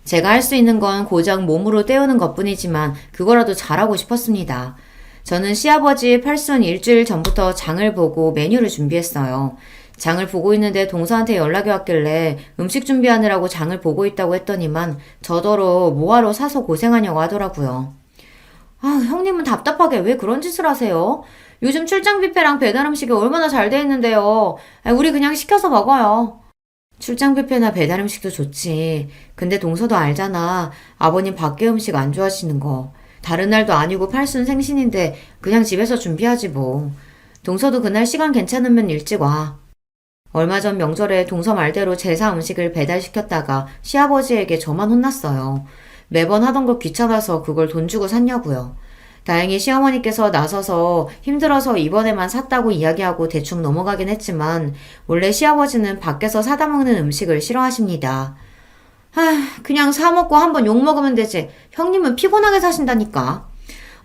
[SPEAKER 1] 제가 할 수 있는 건 고작 몸으로 때우는 것뿐이지만 그거라도 잘하고 싶었습니다. 저는 시아버지 팔순 일주일 전부터 장을 보고 메뉴를 준비했어요. 장을 보고 있는데 동서한테 연락이 왔길래 음식 준비하느라고 장을 보고 있다고 했더니만 저더러 뭐하러 사서 고생하냐고 하더라고요. 아, 형님은 답답하게 왜 그런 짓을 하세요? 요즘 출장 뷔페랑 배달 음식이 얼마나 잘 돼 있는데요. 우리 그냥 시켜서 먹어요. 출장 뷔페나 배달 음식도 좋지. 근데 동서도 알잖아. 아버님 밖에 음식 안 좋아하시는 거. 다른 날도 아니고 팔순 생신인데 그냥 집에서 준비하지 뭐. 동서도 그날 시간 괜찮으면 일찍 와. 얼마 전 명절에 동서 말대로 제사 음식을 배달시켰다가 시아버지에게 저만 혼났어요. 매번 하던 거 귀찮아서 그걸 돈 주고 샀냐고요. 다행히 시어머니께서 나서서 힘들어서 이번에만 샀다고 이야기하고 대충 넘어가긴 했지만 원래 시아버지는 밖에서 사다 먹는 음식을 싫어하십니다. 그냥 사 먹고 한번 욕 먹으면 되지. 형님은 피곤하게 사신다니까.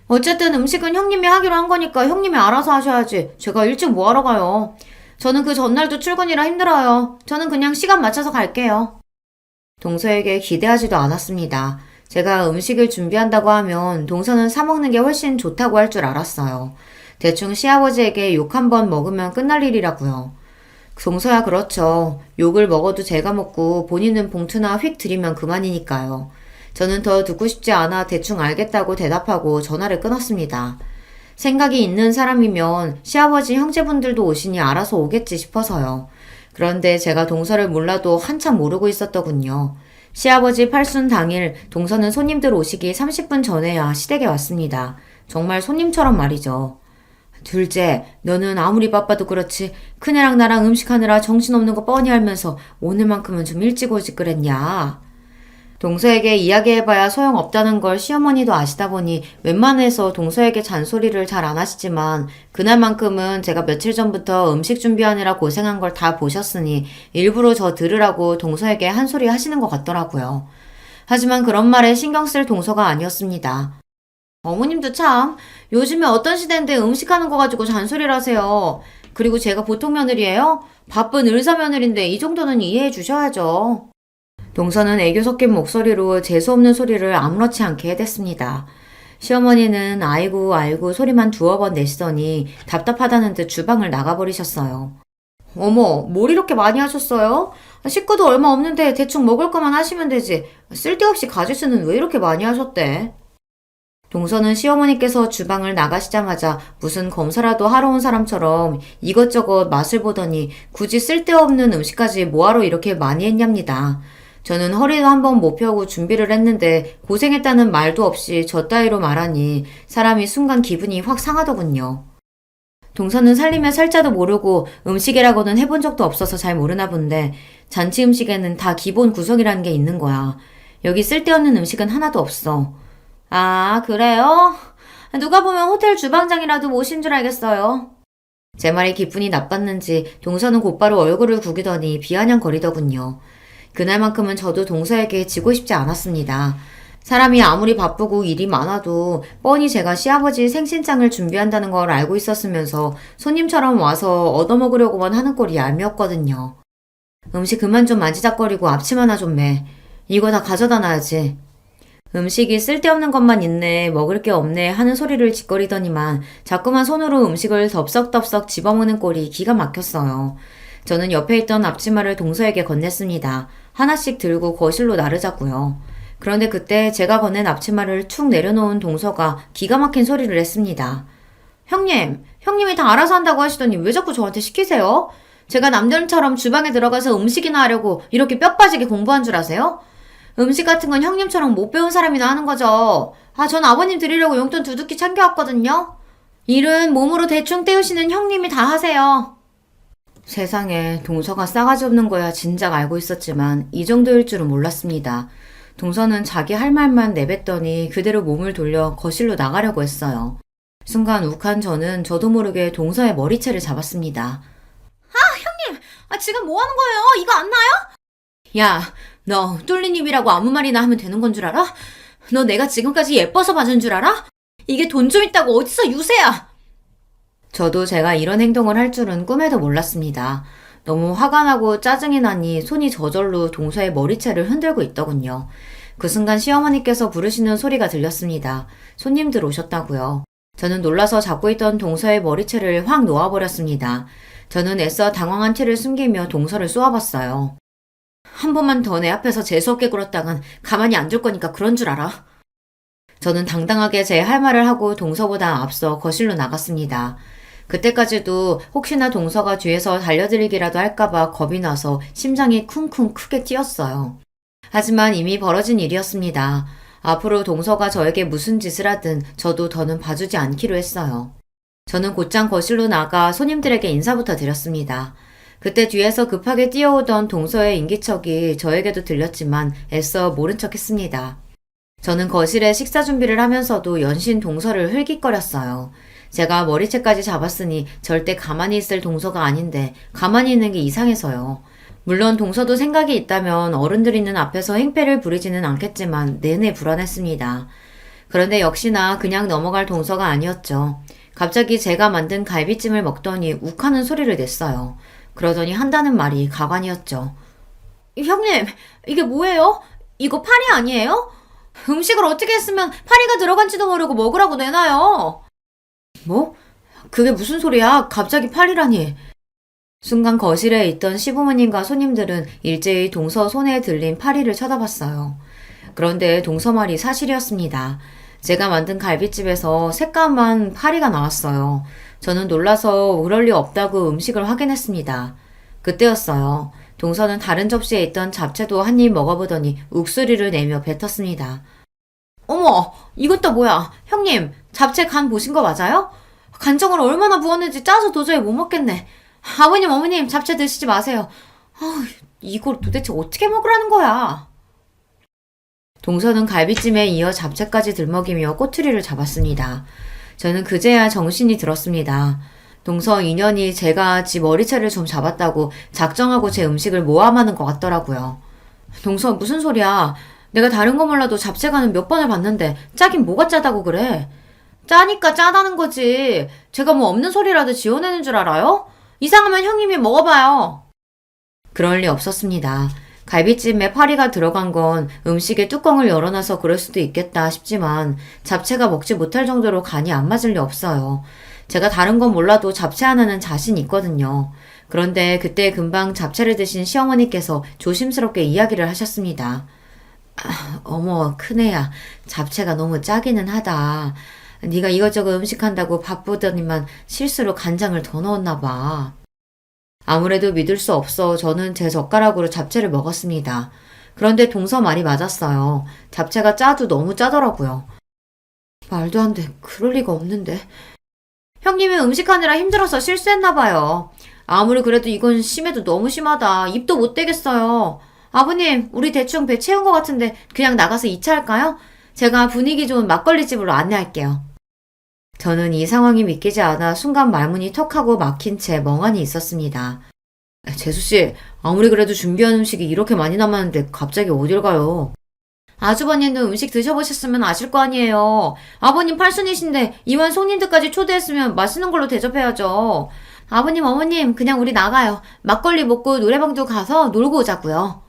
[SPEAKER 1] 어쨌든 음식은 형님이 하기로 한 거니까 형님이 알아서 하셔야지. 제가 일찍 뭐하러 가요. 저는 그 전날도 출근이라 힘들어요. 저는 그냥 시간 맞춰서 갈게요. 동서에게 기대하지도 않았습니다. 제가 음식을 준비한다고 하면 동서는 사먹는 게 훨씬 좋다고 할 줄 알았어요. 대충 시아버지에게 욕 한 번 먹으면 끝날 일이라고요. 동서야 그렇죠. 욕을 먹어도 제가 먹고 본인은 봉투나 휙 들이면 그만이니까요. 저는 더 듣고 싶지 않아 대충 알겠다고 대답하고 전화를 끊었습니다. 생각이 있는 사람이면 시아버지 형제분들도 오시니 알아서 오겠지 싶어서요. 그런데 제가 동서를 몰라도 한참 모르고 있었더군요. 시아버지 팔순 당일 동서는 손님들 오시기 30분 전에야 시댁에 왔습니다. 정말 손님처럼 말이죠. 둘째, 너는 아무리 바빠도 그렇지 큰애랑 나랑 음식하느라 정신없는 거 뻔히 알면서 오늘만큼은 좀 일찍 오지 그랬냐? 동서에게 이야기해봐야 소용없다는 걸 시어머니도 아시다 보니 웬만해서 동서에게 잔소리를 잘 안 하시지만 그날만큼은 제가 며칠 전부터 음식 준비하느라 고생한 걸 다 보셨으니 일부러 저 들으라고 동서에게 한 소리 하시는 것 같더라고요. 하지만 그런 말에 신경 쓸 동서가 아니었습니다. 어머님도 참 요즘에 어떤 시대인데 음식하는 거 가지고 잔소리를 하세요. 그리고 제가 보통 며느리예요? 바쁜 의사 며느리인데 이 정도는 이해해 주셔야죠. 동서는 애교 섞인 목소리로 재수없는 소리를 아무렇지 않게 해댔습니다. 시어머니는 아이고 아이고 소리만 두어 번 내시더니 답답하다는 듯 주방을 나가버리셨어요. 어머, 뭘 이렇게 많이 하셨어요? 식구도 얼마 없는데 대충 먹을 거만 하시면 되지. 쓸데없이 가짓수는 왜 이렇게 많이 하셨대? 동서는 시어머니께서 주방을 나가시자마자 무슨 검사라도 하러 온 사람처럼 이것저것 맛을 보더니 굳이 쓸데없는 음식까지 뭐하러 이렇게 많이 했냐입니다. 저는 허리도 한번 못 펴고 준비를 했는데 고생했다는 말도 없이 저 따위로 말하니 사람이 순간 기분이 확 상하더군요. 동서는 살림의 살자도 모르고 음식이라고는 해본 적도 없어서 잘 모르나 본데 잔치 음식에는 다 기본 구성이라는 게 있는 거야. 여기 쓸데없는 음식은 하나도 없어. 아, 그래요? 누가 보면 호텔 주방장이라도 모신 줄 알겠어요. 제 말이 기분이 나빴는지 동서는 곧바로 얼굴을 구기더니 비아냥거리더군요. 그날만큼은 저도 동서에게 지고 싶지 않았습니다. 사람이 아무리 바쁘고 일이 많아도 뻔히 제가 시아버지 생신상을 준비한다는 걸 알고 있었으면서 손님처럼 와서 얻어먹으려고만 하는 꼴이 얄미웠거든요. 음식 그만 좀 만지작거리고 앞침 하나 좀 매. 이거 다 가져다 놔야지. 음식이 쓸데없는 것만 있네, 먹을 게 없네 하는 소리를 짓거리더니만 자꾸만 손으로 음식을 덥석덥석 집어먹는 꼴이 기가 막혔어요. 저는 옆에 있던 앞치마를 동서에게 건넸습니다. 하나씩 들고 거실로 나르자고요. 그런데 그때 제가 건넨 앞치마를 툭 내려놓은 동서가 기가 막힌 소리를 했습니다. 형님이 다 알아서 한다고 하시더니 왜 자꾸 저한테 시키세요? 제가 남들처럼 주방에 들어가서 음식이나 하려고 이렇게 뼈 빠지게 공부한 줄 아세요? 음식 같은 건 형님처럼 못 배운 사람이나 하는 거죠. 전 아버님 드리려고 용돈 두둑히 챙겨왔거든요. 일은 몸으로 대충 때우시는 형님이 다 하세요. 세상에 동서가 싸가지 없는 거야 진작 알고 있었지만 이 정도일 줄은 몰랐습니다. 동서는 자기 할 말만 내뱉더니 그대로 몸을 돌려 거실로 나가려고 했어요. 순간 욱한 저는 저도 모르게 동서의 머리채를 잡았습니다. 형님! 지금 뭐 하는 거예요? 이거 안 나요? 야, 너 뚫린 입이라고 아무 말이나 하면 되는 건 줄 알아? 너 내가 지금까지 예뻐서 봐준 줄 알아? 이게 돈 좀 있다고 어디서 유세야! 저도 제가 이런 행동을 할 줄은 꿈에도 몰랐습니다. 너무 화가 나고 짜증이 나니 손이 저절로 동서의 머리채를 흔들고 있더군요. 그 순간 시어머니께서 부르시는 소리가 들렸습니다. 손님들 오셨다고요. 저는 놀라서 잡고 있던 동서의 머리채를 확 놓아버렸습니다. 저는 애써 당황한 채를 숨기며 동서를 쏘아봤어요. 한 번만 더 내 앞에서 재수없게 굴었다간 가만히 안 둘 거니까 그런 줄 알아. 저는 당당하게 제 할 말을 하고 동서보다 앞서 거실로 나갔습니다. 그때까지도 혹시나 동서가 뒤에서 달려들기라도 할까봐 겁이 나서 심장이 쿵쿵 크게 뛰었어요. 하지만 이미 벌어진 일이었습니다. 앞으로 동서가 저에게 무슨 짓을 하든 저도 더는 봐주지 않기로 했어요. 저는 곧장 거실로 나가 손님들에게 인사부터 드렸습니다. 그때 뒤에서 급하게 뛰어오던 동서의 인기척이 저에게도 들렸지만 애써 모른 척 했습니다. 저는 거실에 식사 준비를 하면서도 연신 동서를 흘깃거렸어요. 제가 머리채까지 잡았으니 절대 가만히 있을 동서가 아닌데 가만히 있는 게 이상해서요. 물론 동서도 생각이 있다면 어른들 있는 앞에서 행패를 부리지는 않겠지만 내내 불안했습니다. 그런데 역시나 그냥 넘어갈 동서가 아니었죠. 갑자기 제가 만든 갈비찜을 먹더니 욱하는 소리를 냈어요. 그러더니 한다는 말이 가관이었죠. 형님, 이게 뭐예요? 이거 파리 아니에요? 음식을 어떻게 했으면 파리가 들어간지도 모르고 먹으라고 내놔요. 뭐? 그게 무슨 소리야? 갑자기 파리라니. 순간 거실에 있던 시부모님과 손님들은 일제히 동서 손에 들린 파리를 쳐다봤어요. 그런데 동서 말이 사실이었습니다. 제가 만든 갈비집에서 새까만 파리가 나왔어요. 저는 놀라서 그럴 리 없다고 음식을 확인했습니다. 그때였어요. 동서는 다른 접시에 있던 잡채도 한 입 먹어보더니 욱소리를 내며 뱉었습니다. 어머, 이건 또 뭐야? 형님, 잡채 간 보신 거 맞아요? 간장을 얼마나 부었는지 짜서 도저히 못 먹겠네. 아버님, 어머님, 잡채 드시지 마세요. 이걸 도대체 어떻게 먹으라는 거야? 동서는 갈비찜에 이어 잡채까지 들먹이며 꼬투리를 잡았습니다. 저는 그제야 정신이 들었습니다. 동서 인연이 제가 지 머리채를 좀 잡았다고 작정하고 제 음식을 모함하는 것 같더라고요. 동서 무슨 소리야. 내가 다른 거 몰라도 잡채간은 몇 번을 봤는데 짜긴 뭐가 짜다고 그래. 짜니까 짜다는 거지. 제가 뭐 없는 소리라도 지어내는 줄 알아요?
[SPEAKER 2] 이상하면 형님이 먹어봐요.
[SPEAKER 1] 그럴 리 없었습니다. 갈비찜에 파리가 들어간 건 음식의 뚜껑을 열어놔서 그럴 수도 있겠다 싶지만 잡채가 먹지 못할 정도로 간이 안 맞을 리 없어요. 제가 다른 건 몰라도 잡채 하나는 자신 있거든요. 그런데 그때 금방 잡채를 드신 시어머니께서 조심스럽게 이야기를 하셨습니다. 어머, 큰애야. 잡채가 너무 짜기는 하다. 네가 이것저것 음식한다고 바쁘더니만 실수로 간장을 더 넣었나 봐. 아무래도 믿을 수 없어 저는 제 젓가락으로 잡채를 먹었습니다. 그런데 동서 말이 맞았어요. 잡채가 짜도 너무 짜더라고요. 말도 안 돼. 그럴 리가 없는데.
[SPEAKER 2] 형님이 음식하느라 힘들어서 실수했나 봐요. 아무리 그래도 이건 심해도 너무 심하다. 입도 못 대겠어요. 아버님, 우리 대충 배 채운 것 같은데 그냥 나가서 2차 할까요? 제가 분위기 좋은 막걸리 집으로 안내할게요.
[SPEAKER 1] 저는 이 상황이 믿기지 않아 순간 말문이 턱하고 막힌 채 멍하니 있었습니다. 재수씨, 아무리 그래도 준비한 음식이 이렇게 많이 남았는데 갑자기 어딜 가요?
[SPEAKER 2] 아주버님도 음식 드셔보셨으면 아실 거 아니에요. 아버님 팔순이신데 이만 손님들까지 초대했으면 맛있는 걸로 대접해야죠. 아버님, 어머님, 그냥 우리 나가요. 막걸리 먹고 노래방도 가서 놀고 오자고요.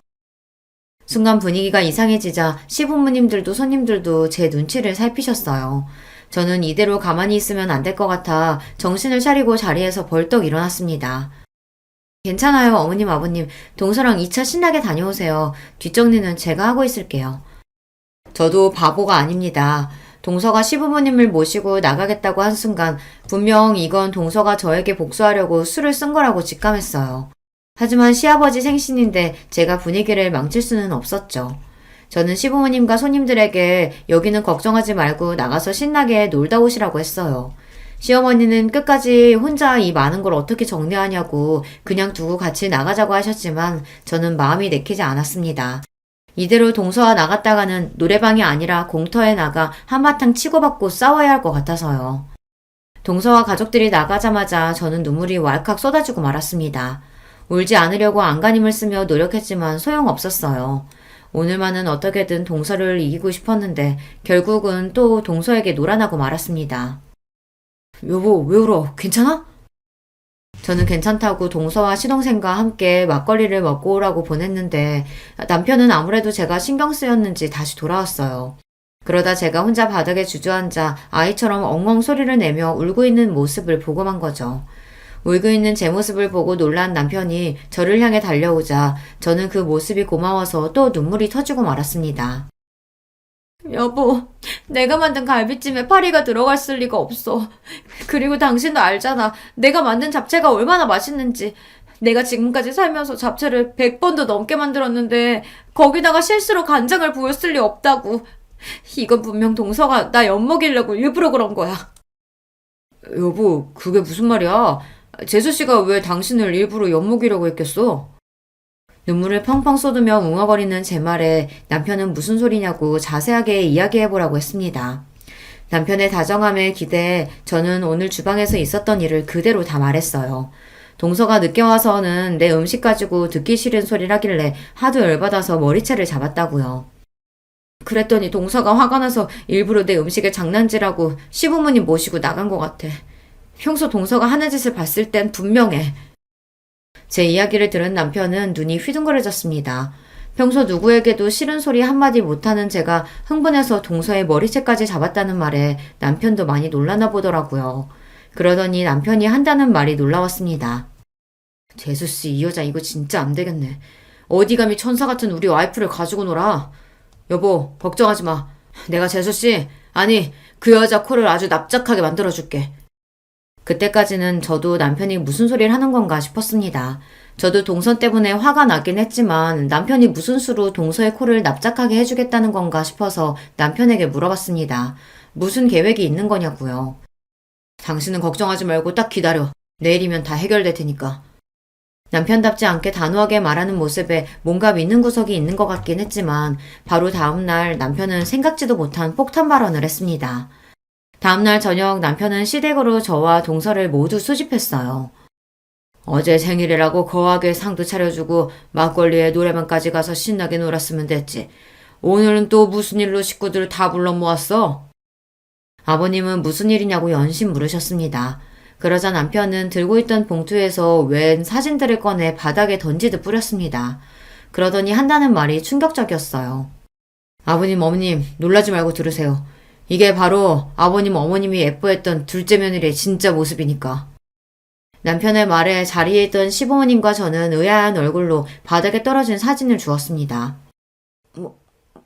[SPEAKER 1] 순간 분위기가 이상해지자 시부모님들도 손님들도 제 눈치를 살피셨어요. 저는 이대로 가만히 있으면 안 될 것 같아 정신을 차리고 자리에서 벌떡 일어났습니다. 괜찮아요, 어머님, 아버님. 동서랑 2차 신나게 다녀오세요. 뒷정리는 제가 하고 있을게요. 저도 바보가 아닙니다. 동서가 시부모님을 모시고 나가겠다고 한 순간 분명 이건 동서가 저에게 복수하려고 술을 쓴 거라고 직감했어요. 하지만 시아버지 생신인데 제가 분위기를 망칠 수는 없었죠. 저는 시부모님과 손님들에게 여기는 걱정하지 말고 나가서 신나게 놀다 오시라고 했어요. 시어머니는 끝까지 혼자 이 많은 걸 어떻게 정리하냐고 그냥 두고 같이 나가자고 하셨지만 저는 마음이 내키지 않았습니다. 이대로 동서와 나갔다가는 노래방이 아니라 공터에 나가 한바탕 치고받고 싸워야 할 것 같아서요. 동서와 가족들이 나가자마자 저는 눈물이 왈칵 쏟아지고 말았습니다. 울지 않으려고 안간힘을 쓰며 노력했지만 소용없었어요. 오늘만은 어떻게든 동서를 이기고 싶었는데 결국은 또 동서에게 놀아나고 말았습니다. 여보, 왜 울어? 괜찮아? 저는 괜찮다고 동서와 시동생과 함께 막걸리를 먹고 오라고 보냈는데 남편은 아무래도 제가 신경 쓰였는지 다시 돌아왔어요. 그러다 제가 혼자 바닥에 주저앉아 아이처럼 엉엉 소리를 내며 울고 있는 모습을 보고만 거죠. 울고 있는 제 모습을 보고 놀란 남편이 저를 향해 달려오자 저는 그 모습이 고마워서 또 눈물이 터지고 말았습니다.
[SPEAKER 2] 여보, 내가 만든 갈비찜에 파리가 들어갔을 리가 없어. 그리고 당신도 알잖아. 내가 만든 잡채가 얼마나 맛있는지. 내가 지금까지 살면서 잡채를 100번도 넘게 만들었는데 거기다가 실수로 간장을 부었을 리 없다고. 이건 분명 동서가 나 엿먹이려고 일부러 그런 거야.
[SPEAKER 1] 여보, 그게 무슨 말이야? 재수씨가 왜 당신을 일부러 엿먹이려고 했겠어? 눈물을 펑펑 쏟으며 웅얼거리는 제 말에 남편은 무슨 소리냐고 자세하게 이야기해보라고 했습니다. 남편의 다정함에 기대해 저는 오늘 주방에서 있었던 일을 그대로 다 말했어요. 동서가 늦게 와서는 내 음식 가지고 듣기 싫은 소리를 하길래 하도 열받아서 머리채를 잡았다고요. 그랬더니 동서가 화가 나서 일부러 내 음식에 장난질하고 시부모님 모시고 나간 것 같아. 평소 동서가 하는 짓을 봤을 땐 분명해. 제 이야기를 들은 남편은 눈이 휘둥그레졌습니다. 평소 누구에게도 싫은 소리 한마디 못하는 제가 흥분해서 동서의 머리채까지 잡았다는 말에 남편도 많이 놀라나 보더라고요. 그러더니 남편이 한다는 말이 놀라웠습니다. 재수씨, 이 여자 이거 진짜 안 되겠네. 어디 감히 천사 같은 우리 와이프를 가지고 놀아. 여보, 걱정하지 마. 내가 재수씨, 아니 그 여자 코를 아주 납작하게 만들어줄게. 그때까지는 저도 남편이 무슨 소리를 하는 건가 싶었습니다. 저도 동서 때문에 화가 나긴 했지만 남편이 무슨 수로 동서의 코를 납작하게 해주겠다는 건가 싶어서 남편에게 물어봤습니다. 무슨 계획이 있는 거냐고요. 당신은 걱정하지 말고 딱 기다려. 내일이면 다 해결될 테니까. 남편답지 않게 단호하게 말하는 모습에 뭔가 믿는 구석이 있는 것 같긴 했지만 바로 다음날 남편은 생각지도 못한 폭탄 발언을 했습니다. 다음날 저녁 남편은 시댁으로 저와 동서를 모두 수집했어요. 어제 생일이라고 거하게 상도 차려주고 막걸리에 노래방까지 가서 신나게 놀았으면 됐지. 오늘은 또 무슨 일로 식구들을 다 불러 모았어? 아버님은 무슨 일이냐고 연신 물으셨습니다. 그러자 남편은 들고 있던 봉투에서 웬 사진들을 꺼내 바닥에 던지듯 뿌렸습니다. 그러더니 한다는 말이 충격적이었어요. 아버님, 어머님, 놀라지 말고 들으세요. 이게 바로 아버님, 어머님이 예뻐했던 둘째 며느리의 진짜 모습이니까. 남편의 말에 자리에 있던 시부모님과 저는 의아한 얼굴로 바닥에 떨어진 사진을 주었습니다.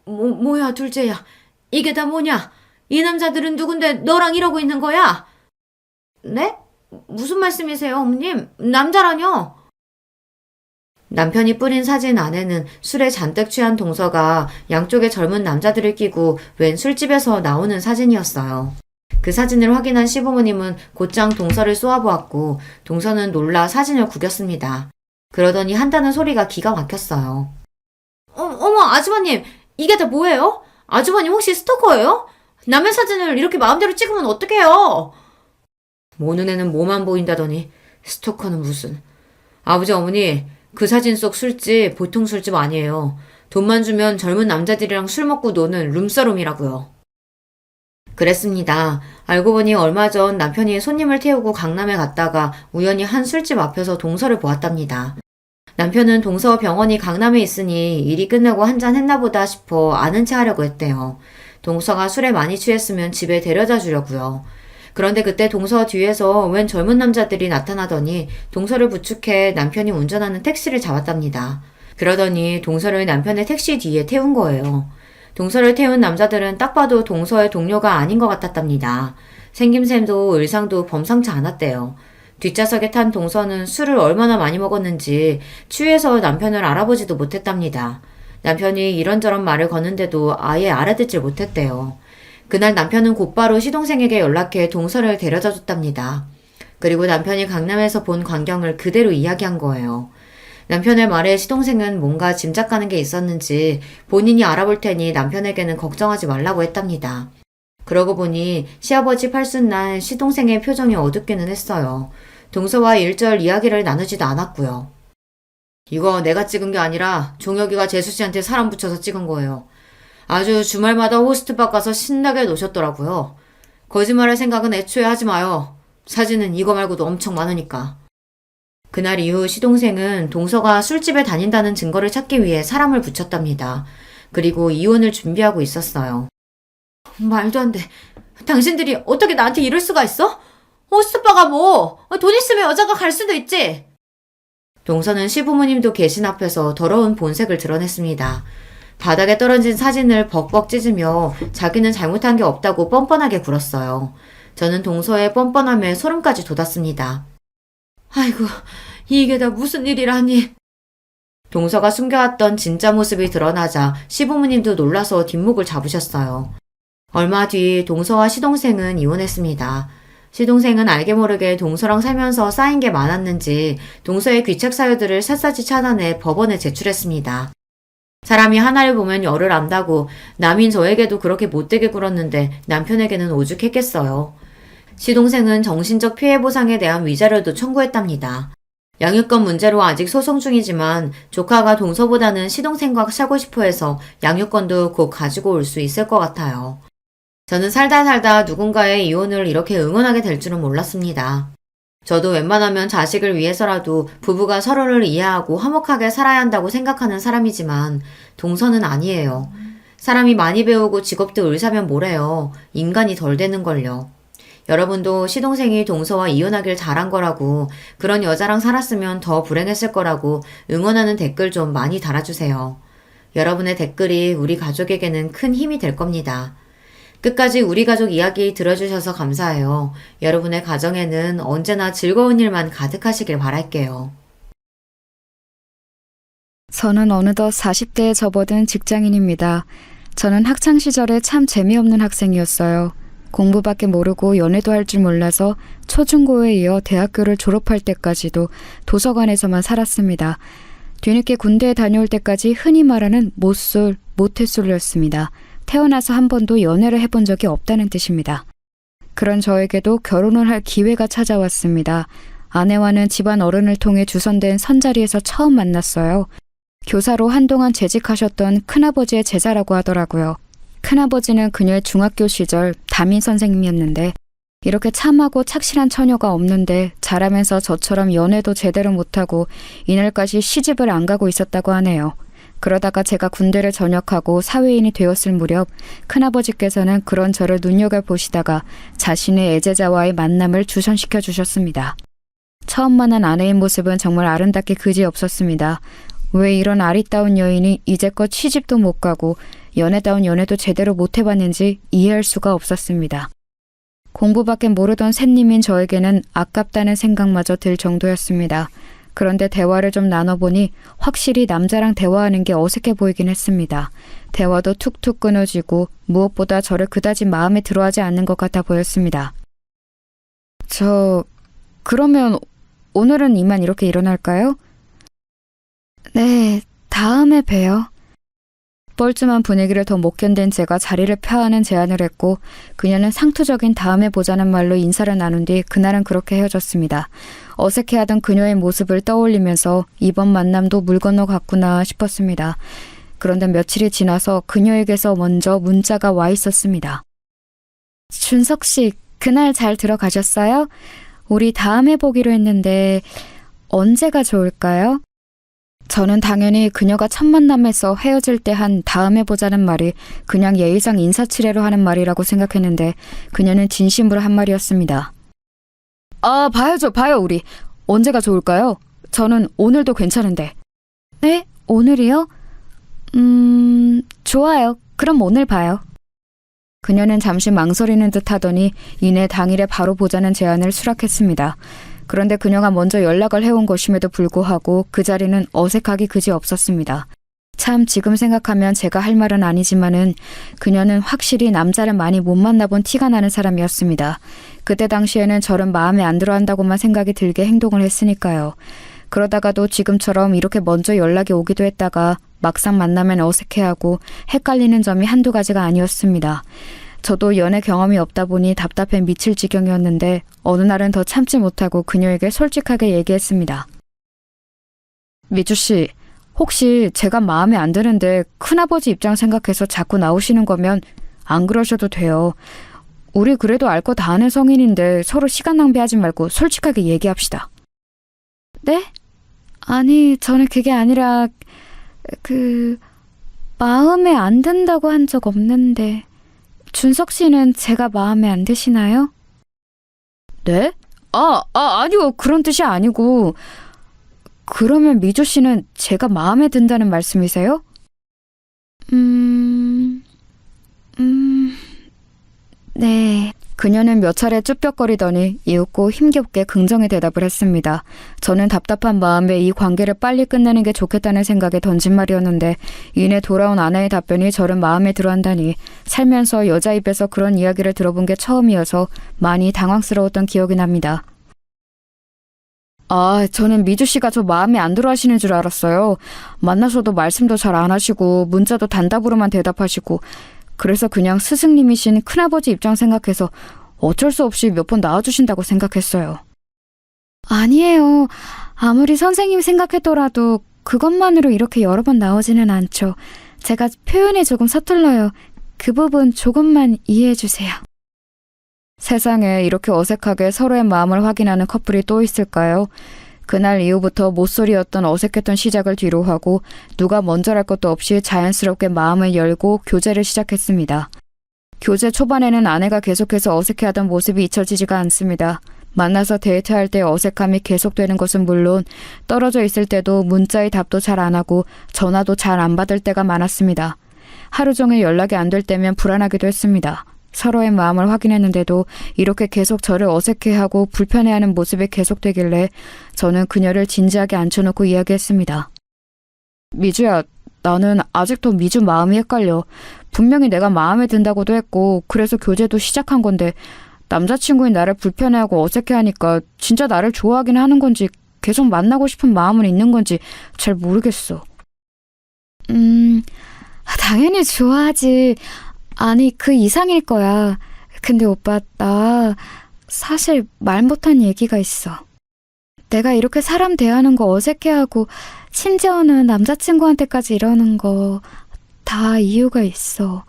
[SPEAKER 1] 뭐야, 둘째야. 이게 다 뭐냐? 이 남자들은 누군데 너랑 이러고 있는 거야? 네? 무슨 말씀이세요, 어머님? 남자라뇨? 남편이 뿌린 사진 안에는 술에 잔뜩 취한 동서가 양쪽에 젊은 남자들을 끼고 웬 술집에서 나오는 사진이었어요. 그 사진을 확인한 시부모님은 곧장 동서를 쏘아보았고 동서는 놀라 사진을 구겼습니다. 그러더니 한다는 소리가 기가 막혔어요. 어머, 아주버님, 이게 다 뭐예요? 아주버님 혹시 스토커예요? 남의 사진을 이렇게 마음대로 찍으면 어떡해요? 모 눈에는 뭐만 보인다더니 스토커는 무슨. 아버지, 어머니, 그 사진 속 술집 보통 술집 아니에요. 돈만 주면 젊은 남자들이랑 술 먹고 노는 룸사롱이라고요. 그랬습니다. 알고 보니 얼마 전 남편이 손님을 태우고 강남에 갔다가 우연히 한 술집 앞에서 동서를 보았답니다. 남편은 동서 병원이 강남에 있으니 일이 끝나고 한잔 했나 보다 싶어 아는 체 하려고 했대요. 동서가 술에 많이 취했으면 집에 데려다 주려고요. 그런데 그때 동서 뒤에서 웬 젊은 남자들이 나타나더니 동서를 부축해 남편이 운전하는 택시를 잡았답니다. 그러더니 동서를 남편의 택시 뒤에 태운 거예요. 동서를 태운 남자들은 딱 봐도 동서의 동료가 아닌 것 같았답니다. 생김새도 의상도 범상치 않았대요. 뒷좌석에 탄 동서는 술을 얼마나 많이 먹었는지 취해서 남편을 알아보지도 못했답니다. 남편이 이런저런 말을 거는데도 아예 알아듣질 못했대요. 그날 남편은 곧바로 시동생에게 연락해 동서를 데려다 줬답니다. 그리고 남편이 강남에서 본 광경을 그대로 이야기한 거예요. 남편의 말에 시동생은 뭔가 짐작가는 게 있었는지 본인이 알아볼 테니 남편에게는 걱정하지 말라고 했답니다. 그러고 보니 시아버지 팔순날 시동생의 표정이 어둡기는 했어요. 동서와 일절 이야기를 나누지도 않았고요. 이거 내가 찍은 게 아니라 종혁이가 재수씨한테 사람 붙여서 찍은 거예요. 아주 주말마다 호스트바 가서 신나게 노셨더라고요. 거짓말할 생각은 애초에 하지 마요. 사진은 이거 말고도 엄청 많으니까. 그날 이후 시동생은 동서가 술집에 다닌다는 증거를 찾기 위해 사람을 붙였답니다. 그리고 이혼을 준비하고 있었어요. 말도 안 돼. 당신들이 어떻게 나한테 이럴 수가 있어? 호스트바가 뭐, 돈 있으면 여자가 갈 수도 있지. 동서는 시부모님도 계신 앞에서 더러운 본색을 드러냈습니다. 바닥에 떨어진 사진을 벅벅 찢으며 자기는 잘못한 게 없다고 뻔뻔하게 굴었어요. 저는 동서의 뻔뻔함에 소름까지 돋았습니다. 아이고, 이게 다 무슨 일이라니. 동서가 숨겨왔던 진짜 모습이 드러나자 시부모님도 놀라서 뒷목을 잡으셨어요. 얼마 뒤 동서와 시동생은 이혼했습니다. 시동생은 알게 모르게 동서랑 살면서 쌓인 게 많았는지 동서의 귀책 사유들을 샅샅이 찾아내 법원에 제출했습니다. 사람이 하나를 보면 열을 안다고 남인 저에게도 그렇게 못되게 굴었는데 남편에게는 오죽했겠어요. 시동생은 정신적 피해 보상에 대한 위자료도 청구했답니다. 양육권 문제로 아직 소송 중이지만 조카가 동서보다는 시동생과 살고 싶어 해서 양육권도 곧 가지고 올 수 있을 것 같아요. 저는 살다 누군가의 이혼을 이렇게 응원하게 될 줄은 몰랐습니다. 저도 웬만하면 자식을 위해서라도 부부가 서로를 이해하고 화목하게 살아야 한다고 생각하는 사람이지만 동서는 아니에요. 사람이 많이 배우고 직업도 의사면 뭐래요. 인간이 덜 되는걸요. 여러분도 시동생이 동서와 이혼하길 잘한 거라고 그런 여자랑 살았으면 더 불행했을 거라고 응원하는 댓글 좀 많이 달아주세요. 여러분의 댓글이 우리 가족에게는 큰 힘이 될 겁니다. 끝까지 우리 가족 이야기 들어주셔서 감사해요. 여러분의 가정에는 언제나 즐거운 일만 가득하시길 바랄게요.
[SPEAKER 3] 저는 어느덧 40대에 접어든 직장인입니다. 저는 학창시절에 참 재미없는 학생이었어요. 공부밖에 모르고 연애도 할 줄 몰라서 초중고에 이어 대학교를 졸업할 때까지도 도서관에서만 살았습니다. 뒤늦게 군대에 다녀올 때까지 흔히 말하는 못쏠, 모태솔로였습니다. 태어나서 한 번도 연애를 해본 적이 없다는 뜻입니다. 그런 저에게도 결혼을 할 기회가 찾아왔습니다. 아내와는 집안 어른을 통해 주선된 선자리에서 처음 만났어요. 교사로 한동안 재직하셨던 큰아버지의 제자라고 하더라고요. 큰아버지는 그녀의 중학교 시절 담임 선생님이었는데 이렇게 참하고 착실한 처녀가 없는데 자라면서 저처럼 연애도 제대로 못하고 이날까지 시집을 안 가고 있었다고 하네요. 그러다가 제가 군대를 전역하고 사회인이 되었을 무렵 큰아버지께서는 그런 저를 눈여겨보시다가 자신의 애제자와의 만남을 주선시켜 주셨습니다. 처음 만난 아내의 모습은 정말 아름답게 그지없었습니다. 왜 이런 아리따운 여인이 이제껏 시집도 못 가고 연애다운 연애도 제대로 못 해봤는지 이해할 수가 없었습니다. 공부밖에 모르던 샌님인 저에게는 아깝다는 생각마저 들 정도였습니다. 그런데 대화를 좀 나눠보니 확실히 남자랑 대화하는 게 어색해 보이긴 했습니다. 대화도 툭툭 끊어지고 무엇보다 저를 그다지 마음에 들어하지 않는 것 같아 보였습니다. 그러면 오늘은 이만 이렇게 일어날까요? 네, 다음에 봬요. 뻘쭘한 분위기를 더 못 견딘 제가 자리를 펴하는 제안을 했고 그녀는 상투적인 다음에 보자는 말로 인사를 나눈 뒤 그날은 그렇게 헤어졌습니다. 어색해하던 그녀의 모습을 떠올리면서 이번 만남도 물 건너 갔구나 싶었습니다. 그런데 며칠이 지나서 그녀에게서 먼저 문자가 와 있었습니다. 준석 씨, 그날 잘 들어가셨어요? 우리 다음에 보기로 했는데 언제가 좋을까요? 저는 당연히 그녀가 첫 만남에서 헤어질 때 한 다음에 보자는 말이 그냥 예의상 인사치레로 하는 말이라고 생각했는데 그녀는 진심으로 한 말이었습니다. 아, 봐요 우리. 언제가 좋을까요? 저는 오늘도 괜찮은데. 네? 오늘이요? 좋아요. 그럼 오늘 봐요. 그녀는 잠시 망설이는 듯 하더니 이내 당일에 바로 보자는 제안을 수락했습니다. 그런데 그녀가 먼저 연락을 해온 것임에도 불구하고 그 자리는 어색하기 그지없었습니다. 참 지금 생각하면 제가 할 말은 아니지만은 그녀는 확실히 남자를 많이 못 만나본 티가 나는 사람이었습니다. 그때 당시에는 저는 마음에 안 들어 한다고만 생각이 들게 행동을 했으니까요. 그러다가도 지금처럼 이렇게 먼저 연락이 오기도 했다가 막상 만나면 어색해하고 헷갈리는 점이 한두 가지가 아니었습니다. 저도 연애 경험이 없다 보니 답답해 미칠 지경이었는데 어느 날은 더 참지 못하고 그녀에게 솔직하게 얘기했습니다. 미주씨, 혹시 제가 마음에 안 드는데 큰아버지 입장 생각해서 자꾸 나오시는 거면 안 그러셔도 돼요. 우리 그래도 알 거 다 아는 성인인데 서로 시간 낭비하지 말고 솔직하게 얘기합시다. 네? 아니, 저는 그게 아니라 마음에 안 든다고 한 적 없는데 준석 씨는 제가 마음에 안 드시나요? 네? 아니요. 그런 뜻이 아니고. 그러면 미조 씨는 제가 마음에 든다는 말씀이세요? 네. 그녀는 몇 차례 쭈뼛거리더니 이윽고 힘겹게 긍정의 대답을 했습니다. 저는 답답한 마음에 이 관계를 빨리 끝내는 게 좋겠다는 생각에 던진 말이었는데 이내 돌아온 아내의 답변이 저를 마음에 들어한다니 살면서 여자 입에서 그런 이야기를 들어본 게 처음이어서 많이 당황스러웠던 기억이 납니다. 저는 미주 씨가 저 마음에 안 들어 하시는 줄 알았어요. 만나서도 말씀도 잘 안 하시고 문자도 단답으로만 대답하시고 그래서 그냥 스승님이신 큰아버지 입장 생각해서 어쩔 수 없이 몇 번 나와주신다고 생각했어요. 아니에요. 아무리 선생님 생각했더라도 그것만으로 이렇게 여러 번 나오지는 않죠. 제가 표현이 조금 서툴러요. 그 부분 조금만 이해해 주세요. 세상에 이렇게 어색하게 서로의 마음을 확인하는 커플이 또 있을까요? 그날 이후부터 못소리였던 어색했던 시작을 뒤로 하고 누가 먼저랄 것도 없이 자연스럽게 마음을 열고 교제를 시작했습니다. 교제 초반에는 아내가 계속해서 어색해하던 모습이 잊혀지지가 않습니다. 만나서 데이트할 때 어색함이 계속되는 것은 물론 떨어져 있을 때도 문자의 답도 잘 안 하고 전화도 잘 안 받을 때가 많았습니다. 하루 종일 연락이 안 될 때면 불안하기도 했습니다. 서로의 마음을 확인했는데도 이렇게 계속 저를 어색해하고 불편해하는 모습이 계속되길래 저는 그녀를 진지하게 앉혀놓고 이야기했습니다. 미주야, 나는 아직도 미주 마음이 헷갈려. 분명히 내가 마음에 든다고도 했고 그래서 교제도 시작한 건데 남자친구인 나를 불편해하고 어색해하니까 진짜 나를 좋아하긴 하는 건지 계속 만나고 싶은 마음은 있는 건지 잘 모르겠어. 당연히 좋아하지. 아니, 그 이상일 거야. 근데 오빠, 나 사실 말 못한 얘기가 있어. 내가 이렇게 사람 대하는 거 어색해하고 심지어는 남자친구한테까지 이러는 거 다 이유가 있어.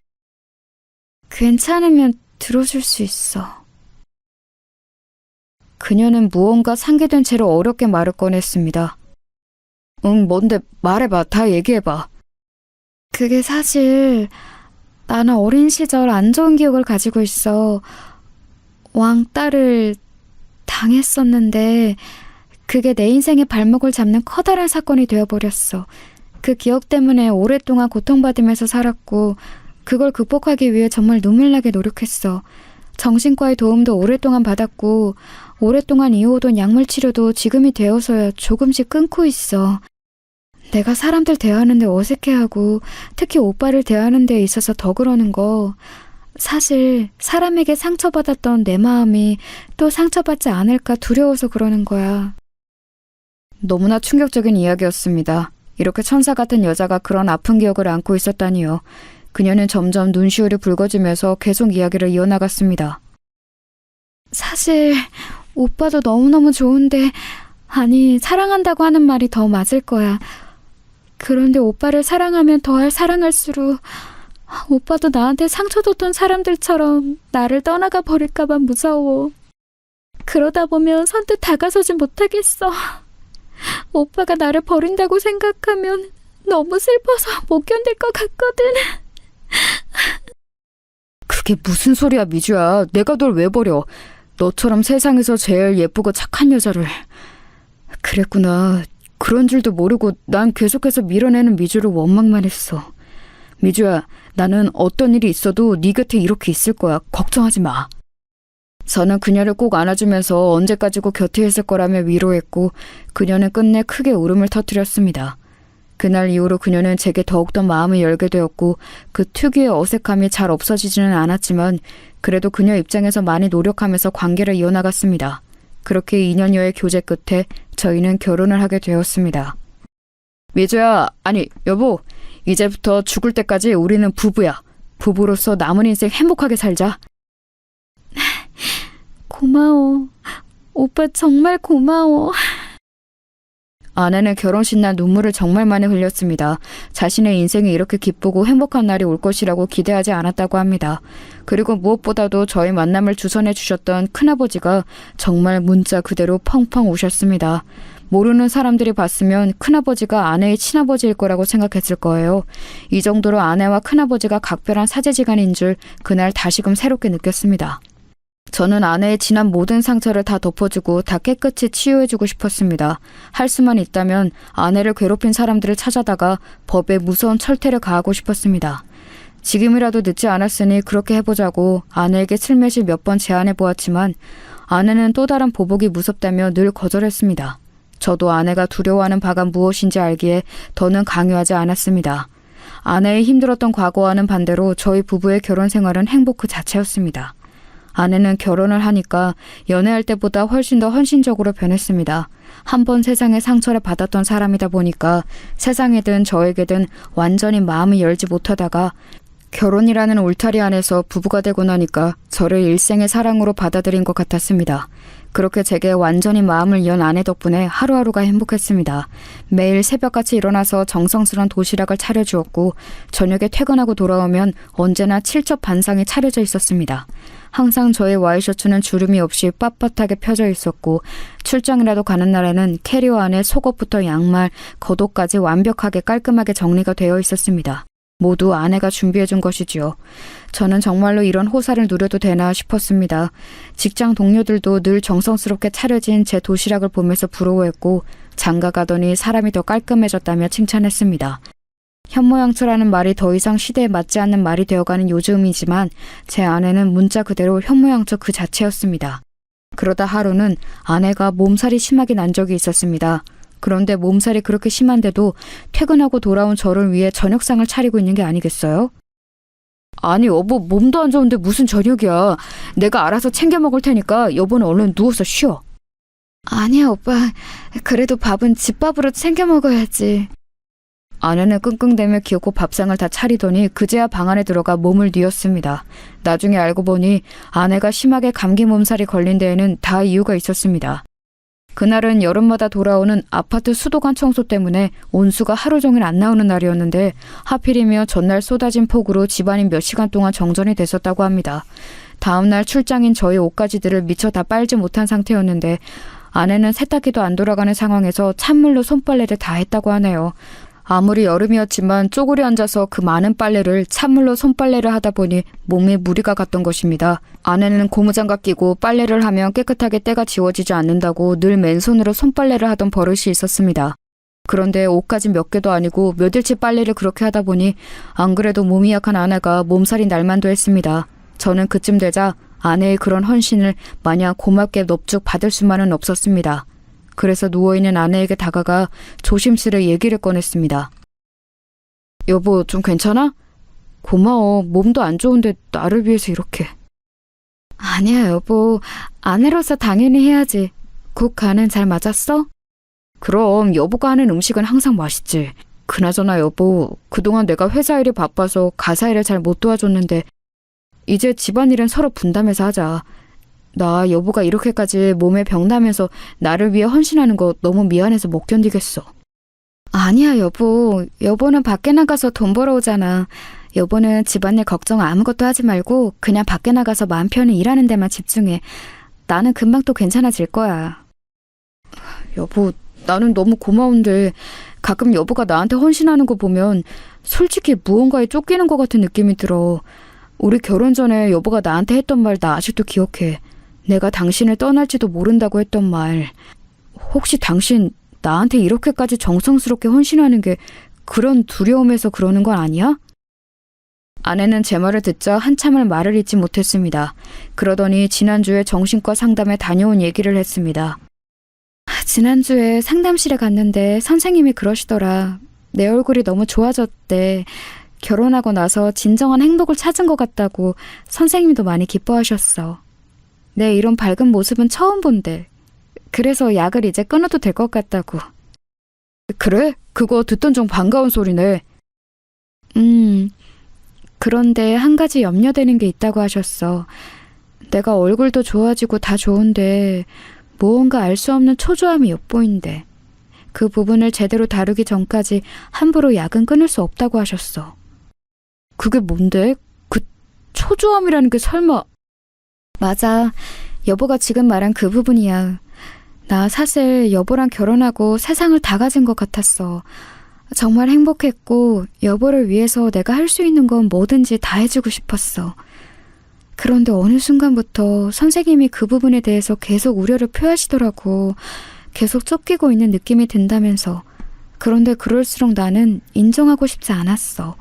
[SPEAKER 3] 괜찮으면 들어줄 수 있어. 그녀는 무언가 상기된 채로 어렵게 말을 꺼냈습니다. 응, 뭔데? 말해봐. 다 얘기해봐. 그게 사실 나는 어린 시절 안 좋은 기억을 가지고 있어. 왕따를 당했었는데 그게 내 인생의 발목을 잡는 커다란 사건이 되어버렸어. 그 기억 때문에 오랫동안 고통받으면서 살았고 그걸 극복하기 위해 정말 눈물나게 노력했어. 정신과의 도움도 오랫동안 받았고 오랫동안 이어오던 약물 치료도 지금이 되어서야 조금씩 끊고 있어. 내가 사람들 대하는데 어색해하고 특히 오빠를 대하는 데 있어서 더 그러는 거. 사실 사람에게 상처받았던 내 마음이 또 상처받지 않을까 두려워서 그러는 거야. 너무나 충격적인 이야기였습니다. 이렇게 천사 같은 여자가 그런 아픈 기억을 안고 있었다니요. 그녀는 점점 눈시울이 붉어지면서 계속 이야기를 이어나갔습니다. 사실 오빠도 너무너무 좋은데, 아니 사랑한다고 하는 말이 더 맞을 거야. 그런데 오빠를 사랑하면 더할 사랑할수록 오빠도 나한테 상처 줬던 사람들처럼 나를 떠나가 버릴까봐 무서워. 그러다 보면 선뜻 다가서지 못하겠어. 오빠가 나를 버린다고 생각하면 너무 슬퍼서 못 견딜 것 같거든. 그게 무슨 소리야, 미주야. 내가 널 왜 버려. 너처럼 세상에서 제일 예쁘고 착한 여자를. 그랬구나. 그런 줄도 모르고 난 계속해서 밀어내는 미주를 원망만 했어. 미주야, 나는 어떤 일이 있어도 네 곁에 이렇게 있을 거야. 걱정하지 마. 저는 그녀를 꼭 안아주면서 언제까지고 곁에 있을 거라며 위로했고 그녀는 끝내 크게 울음을 터뜨렸습니다. 그날 이후로 그녀는 제게 더욱더 마음을 열게 되었고 그 특유의 어색함이 잘 없어지지는 않았지만 그래도 그녀 입장에서 많이 노력하면서 관계를 이어나갔습니다. 그렇게 2년여의 교제 끝에 저희는 결혼을 하게 되었습니다. 미주야, 아니 여보, 이제부터 죽을 때까지 우리는 부부야. 부부로서 남은 인생 행복하게 살자. 고마워. 오빠 정말 고마워. 아내는 결혼식 날 눈물을 정말 많이 흘렸습니다. 자신의 인생이 이렇게 기쁘고 행복한 날이 올 것이라고 기대하지 않았다고 합니다. 그리고 무엇보다도 저희 만남을 주선해 주셨던 큰아버지가 정말 문자 그대로 펑펑 우셨습니다. 모르는 사람들이 봤으면 큰아버지가 아내의 친아버지일 거라고 생각했을 거예요. 이 정도로 아내와 큰아버지가 각별한 사제지간인 줄 그날 다시금 새롭게 느꼈습니다. 저는 아내의 지난 모든 상처를 다 덮어주고 다 깨끗이 치유해주고 싶었습니다. 할 수만 있다면 아내를 괴롭힌 사람들을 찾아다가 법에 무서운 철퇴를 가하고 싶었습니다. 지금이라도 늦지 않았으니 그렇게 해보자고 아내에게 슬며시 몇 번 제안해보았지만 아내는 또 다른 보복이 무섭다며 늘 거절했습니다. 저도 아내가 두려워하는 바가 무엇인지 알기에 더는 강요하지 않았습니다. 아내의 힘들었던 과거와는 반대로 저희 부부의 결혼 생활은 행복 그 자체였습니다. 아내는 결혼을 하니까 연애할 때보다 훨씬 더 헌신적으로 변했습니다. 한 번 세상에 상처를 받았던 사람이다 보니까 세상에든 저에게든 완전히 마음을 열지 못하다가 결혼이라는 울타리 안에서 부부가 되고 나니까 저를 일생의 사랑으로 받아들인 것 같았습니다. 그렇게 제게 완전히 마음을 연 아내 덕분에 하루하루가 행복했습니다. 매일 새벽같이 일어나서 정성스런 도시락을 차려주었고 저녁에 퇴근하고 돌아오면 언제나 칠첩 반상이 차려져 있었습니다. 항상 저의 와이셔츠는 주름이 없이 빳빳하게 펴져 있었고 출장이라도 가는 날에는 캐리어 안에 속옷부터 양말, 겉옷까지 완벽하게 깔끔하게 정리가 되어 있었습니다. 모두 아내가 준비해준 것이지요. 저는 정말로 이런 호사를 누려도 되나 싶었습니다. 직장 동료들도 늘 정성스럽게 차려진 제 도시락을 보면서 부러워했고 장가 가더니 사람이 더 깔끔해졌다며 칭찬했습니다. 현모양처라는 말이 더 이상 시대에 맞지 않는 말이 되어가는 요즘이지만 제 아내는 문자 그대로 현모양처 그 자체였습니다. 그러다 하루는 아내가 몸살이 심하게 난 적이 있었습니다. 그런데 몸살이 그렇게 심한데도 퇴근하고 돌아온 저를 위해 저녁상을 차리고 있는 게 아니겠어요? 아니 여보, 몸도 안 좋은데 무슨 저녁이야. 내가 알아서 챙겨 먹을 테니까 여보는 얼른 누워서 쉬어. 아니야 오빠, 그래도 밥은 집밥으로 챙겨 먹어야지. 아내는 끙끙대며 기어코 밥상을 다 차리더니 그제야 방 안에 들어가 몸을 뉘었습니다. 나중에 알고 보니 아내가 심하게 감기 몸살이 걸린 데에는 다 이유가 있었습니다. 그날은 여름마다 돌아오는 아파트 수도관 청소 때문에 온수가 하루 종일 안 나오는 날이었는데 하필이며 전날 쏟아진 폭우로 집안이 몇 시간 동안 정전이 됐었다고 합니다. 다음날 출장인 저희 옷가지들을 미처 다 빨지 못한 상태였는데 아내는 세탁기도 안 돌아가는 상황에서 찬물로 손빨래를 다 했다고 하네요. 아무리 여름이었지만 쪼그려 앉아서 그 많은 빨래를 찬물로 손빨래를 하다 보니 몸에 무리가 갔던 것입니다. 아내는 고무장갑 끼고 빨래를 하면 깨끗하게 때가 지워지지 않는다고 늘 맨손으로 손빨래를 하던 버릇이 있었습니다. 그런데 옷까지 몇 개도 아니고 몇일치 빨래를 그렇게 하다 보니 안 그래도 몸이 약한 아내가 몸살이 날만도 했습니다. 저는 그쯤 되자 아내의 그런 헌신을 마냥 고맙게 넙죽 받을 수만은 없었습니다. 그래서 누워있는 아내에게 다가가 조심스레 얘기를 꺼냈습니다. 여보, 좀 괜찮아? 고마워. 몸도 안 좋은데 나를 위해서 이렇게. 아니야, 여보. 아내로서 당연히 해야지. 국 간은 잘 맞았어? 그럼 여보가 하는 음식은 항상 맛있지. 그나저나 여보, 그동안 내가 회사 일이 바빠서 가사 일을 잘 못 도와줬는데 이제 집안일은 서로 분담해서 하자. 나 여보가 이렇게까지 몸에 병나면서 나를 위해 헌신하는 거 너무 미안해서 못 견디겠어. 아니야, 여보. 여보는 밖에 나가서 돈 벌어오잖아. 여보는 집안일 걱정 아무것도 하지 말고 그냥 밖에 나가서 마음 편히 일하는 데만 집중해. 나는 금방 또 괜찮아질 거야. 여보, 나는 너무 고마운데 가끔 여보가 나한테 헌신하는 거 보면 솔직히 무언가에 쫓기는 것 같은 느낌이 들어. 우리 결혼 전에 여보가 나한테 했던 말 나 아직도 기억해. 내가 당신을 떠날지도 모른다고 했던 말. 혹시 당신 나한테 이렇게까지 정성스럽게 헌신하는 게 그런 두려움에서 그러는 건 아니야? 아내는 제 말을 듣자 한참을 말을 잇지 못했습니다. 그러더니 지난주에 정신과 상담에 다녀온 얘기를 했습니다. 지난주에 상담실에 갔는데 선생님이 그러시더라. 내 얼굴이 너무 좋아졌대. 결혼하고 나서 진정한 행복을 찾은 것 같다고 선생님도 많이 기뻐하셨어. 내 이런 밝은 모습은 처음 본대. 그래서 약을 이제 끊어도 될 것 같다고. 그래? 그거 듣던 중 반가운 소리네. 그런데 한 가지 염려되는 게 있다고 하셨어. 내가 얼굴도 좋아지고 다 좋은데 무언가 알 수 없는 초조함이 엿보인대. 그 부분을 제대로 다루기 전까지 함부로 약은 끊을 수 없다고 하셨어. 그게 뭔데? 그 초조함이라는 게 설마... 맞아. 여보가 지금 말한 그 부분이야. 나 사실 여보랑 결혼하고 세상을 다 가진 것 같았어. 정말 행복했고 여보를 위해서 내가 할 수 있는 건 뭐든지 다 해주고 싶었어. 그런데 어느 순간부터 선생님이 그 부분에 대해서 계속 우려를 표하시더라고. 계속 쫓기고 있는 느낌이 든다면서. 그런데 그럴수록 나는 인정하고 싶지 않았어.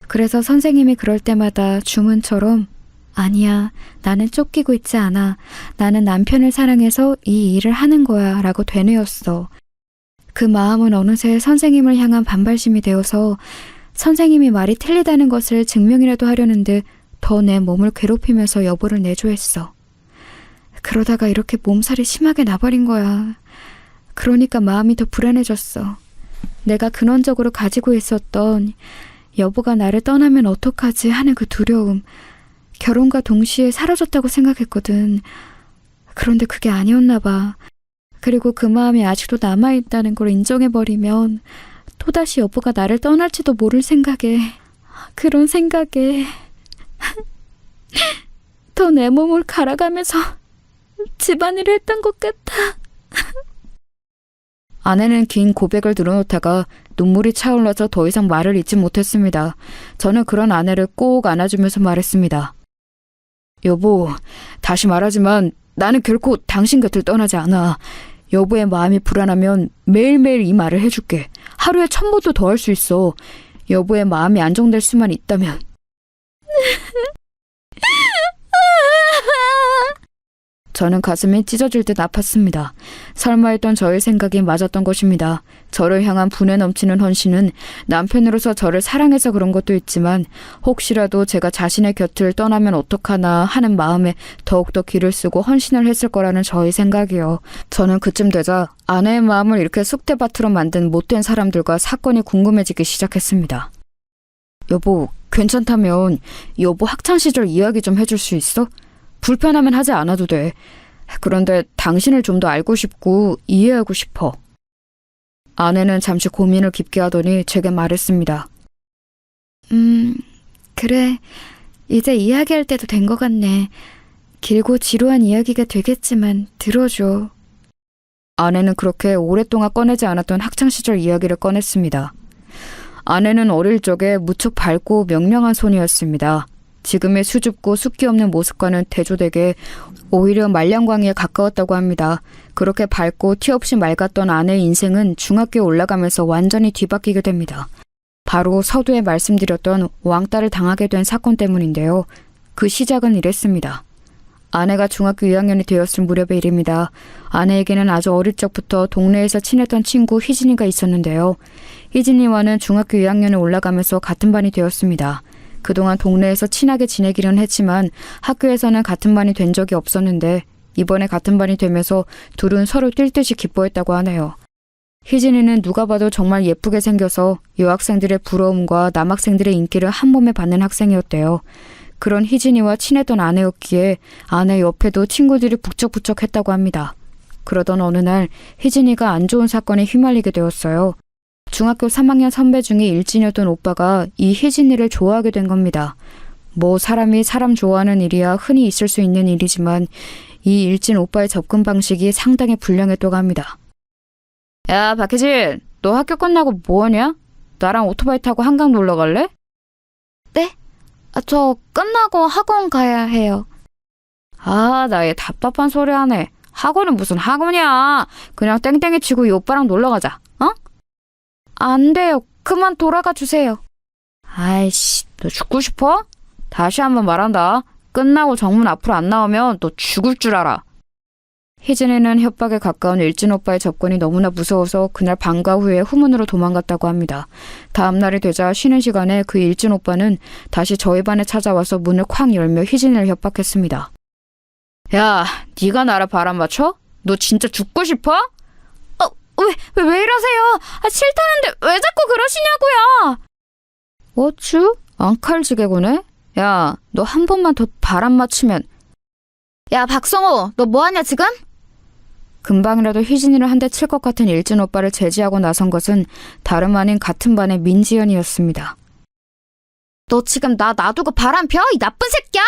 [SPEAKER 3] 그래서 선생님이 그럴 때마다 주문처럼 아니야, 나는 쫓기고 있지 않아. 나는 남편을 사랑해서 이 일을 하는 거야 라고 되뇌었어. 그 마음은 어느새 선생님을 향한 반발심이 되어서 선생님이 말이 틀리다는 것을 증명이라도 하려는 듯 더 내 몸을 괴롭히면서 여보를 내조했어. 그러다가 이렇게 몸살이 심하게 나버린 거야. 그러니까 마음이 더 불안해졌어. 내가 근원적으로 가지고 있었던 여보가 나를 떠나면 어떡하지 하는 그 두려움. 결혼과 동시에 사라졌다고 생각했거든. 그런데 그게 아니었나 봐. 그리고 그 마음이 아직도 남아있다는 걸 인정해버리면 또다시 여보가 나를 떠날지도 모를 생각에, 그런 생각에 더 내 몸을 갈아가면서 집안일을 했던 것 같아. 아내는 긴 고백을 늘어놓다가 눈물이 차올라서 더 이상 말을 잇지 못했습니다. 저는 그런 아내를 꼭 안아주면서 말했습니다. 여보, 다시 말하지만 나는 결코 당신 곁을 떠나지 않아. 여보의 마음이 불안하면 매일매일 이 말을 해줄게. 하루에 1000번도 더 할 수 있어. 여보의 마음이 안정될 수만 있다면. 저는 가슴이 찢어질 듯 아팠습니다. 설마 했던 저의 생각이 맞았던 것입니다. 저를 향한 분에 넘치는 헌신은 남편으로서 저를 사랑해서 그런 것도 있지만 혹시라도 제가 자신의 곁을 떠나면 어떡하나 하는 마음에 더욱더 기를 쓰고 헌신을 했을 거라는 저의 생각이요. 저는 그쯤 되자 아내의 마음을 이렇게 쑥대밭으로 만든 못된 사람들과 사건이 궁금해지기 시작했습니다. 여보, 괜찮다면 여보 학창시절 이야기 좀 해줄 수 있어? 불편하면 하지 않아도 돼. 그런데 당신을 좀 더 알고 싶고 이해하고 싶어. 아내는 잠시 고민을 깊게 하더니 제게 말했습니다. 그래. 이제 이야기할 때도 된 것 같네. 길고 지루한 이야기가 되겠지만 들어줘. 아내는 그렇게 오랫동안 꺼내지 않았던 학창시절 이야기를 꺼냈습니다. 아내는 어릴 적에 무척 밝고 명랑한 소녀였습니다. 지금의 수줍고 숫기 없는 모습과는 대조되게 오히려 말량광이에 가까웠다고 합니다. 그렇게 밝고 티 없이 맑았던 아내의 인생은 중학교에 올라가면서 완전히 뒤바뀌게 됩니다. 바로 서두에 말씀드렸던 왕따를 당하게 된 사건 때문인데요. 그 시작은 이랬습니다. 아내가 중학교 2학년이 되었을 무렵의 일입니다. 아내에게는 아주 어릴 적부터 동네에서 친했던 친구 희진이가 있었는데요. 희진이와는 중학교 2학년에 올라가면서 같은 반이 되었습니다. 그동안 동네에서 친하게 지내기는 했지만 학교에서는 같은 반이 된 적이 없었는데 이번에 같은 반이 되면서 둘은 서로 뛸 듯이 기뻐했다고 하네요. 희진이는 누가 봐도 정말 예쁘게 생겨서 여학생들의 부러움과 남학생들의 인기를 한 몸에 받는 학생이었대요. 그런 희진이와 친했던 아내였기에 아내 옆에도 친구들이 북적북적했다고 합니다. 그러던 어느 날 희진이가 안 좋은 사건에 휘말리게 되었어요. 중학교 3학년 선배 중에 일진이었던 오빠가 이 희진이를 좋아하게 된 겁니다. 뭐 사람이 사람 좋아하는 일이야 흔히 있을 수 있는 일이지만 이 일진 오빠의 접근 방식이 상당히 불량했다고 합니다. 야, 박희진, 너 학교 끝나고 뭐하냐? 나랑 오토바이 타고 한강 놀러 갈래? 네? 저 끝나고 학원 가야 해요. 아, 나 얘 답답한 소리 하네. 학원은 무슨 학원이야. 그냥 땡땡이 치고 이 오빠랑 놀러 가자. 어? 안 돼요. 그만 돌아가 주세요. 아이씨, 너 죽고 싶어? 다시 한번 말한다. 끝나고 정문 앞으로 안 나오면 너 죽을 줄 알아. 희진이는 협박에 가까운 일진 오빠의 접근이 너무나 무서워서 그날 방과 후에 후문으로 도망갔다고 합니다. 다음 날이 되자 쉬는 시간에 그 일진 오빠는 다시 저희 반에 찾아와서 문을 쾅 열며 희진이를 협박했습니다. 야, 네가 나를 바람 맞춰? 너 진짜 죽고 싶어? 왜 이러세요? 싫다는데 왜 자꾸 그러시냐고요? 어쭈? 앙칼지게구네? 야, 너 한 번만 더 바람 맞추면. 야, 박성호, 너 뭐하냐 지금? 금방이라도 희진이를 한 대 칠 것 같은 일진 오빠를 제지하고 나선 것은 다름 아닌 같은 반의 민지연이었습니다. 너 지금 나 놔두고 바람 펴? 이 나쁜 새끼야?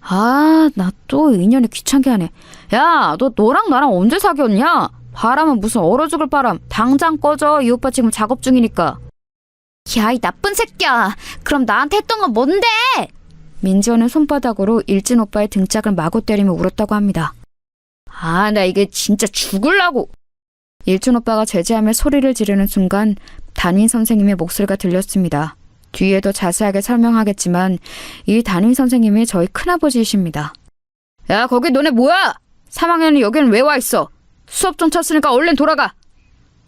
[SPEAKER 3] 아, 나 또 인연이 귀찮게 하네. 야, 너랑 나랑 언제 사귀었냐? 바람은 무슨 얼어 죽을 바람. 당장 꺼져. 이 오빠 지금 작업 중이니까. 야, 이 나쁜 새끼야. 그럼 나한테 했던 건 뭔데? 민지연은 손바닥으로 일진 오빠의 등짝을 마구 때리며 울었다고 합니다. 아, 나 이게 진짜 죽을라고. 일진 오빠가 제지하며 소리를 지르는 순간 담임 선생님의 목소리가 들렸습니다. 뒤에 더 자세하게 설명하겠지만 이 담임 선생님이 저희 큰아버지이십니다. 야, 거기 너네 뭐야? 3학년이 여기는 왜 와 있어? 수업 좀 쳤으니까 얼른 돌아가.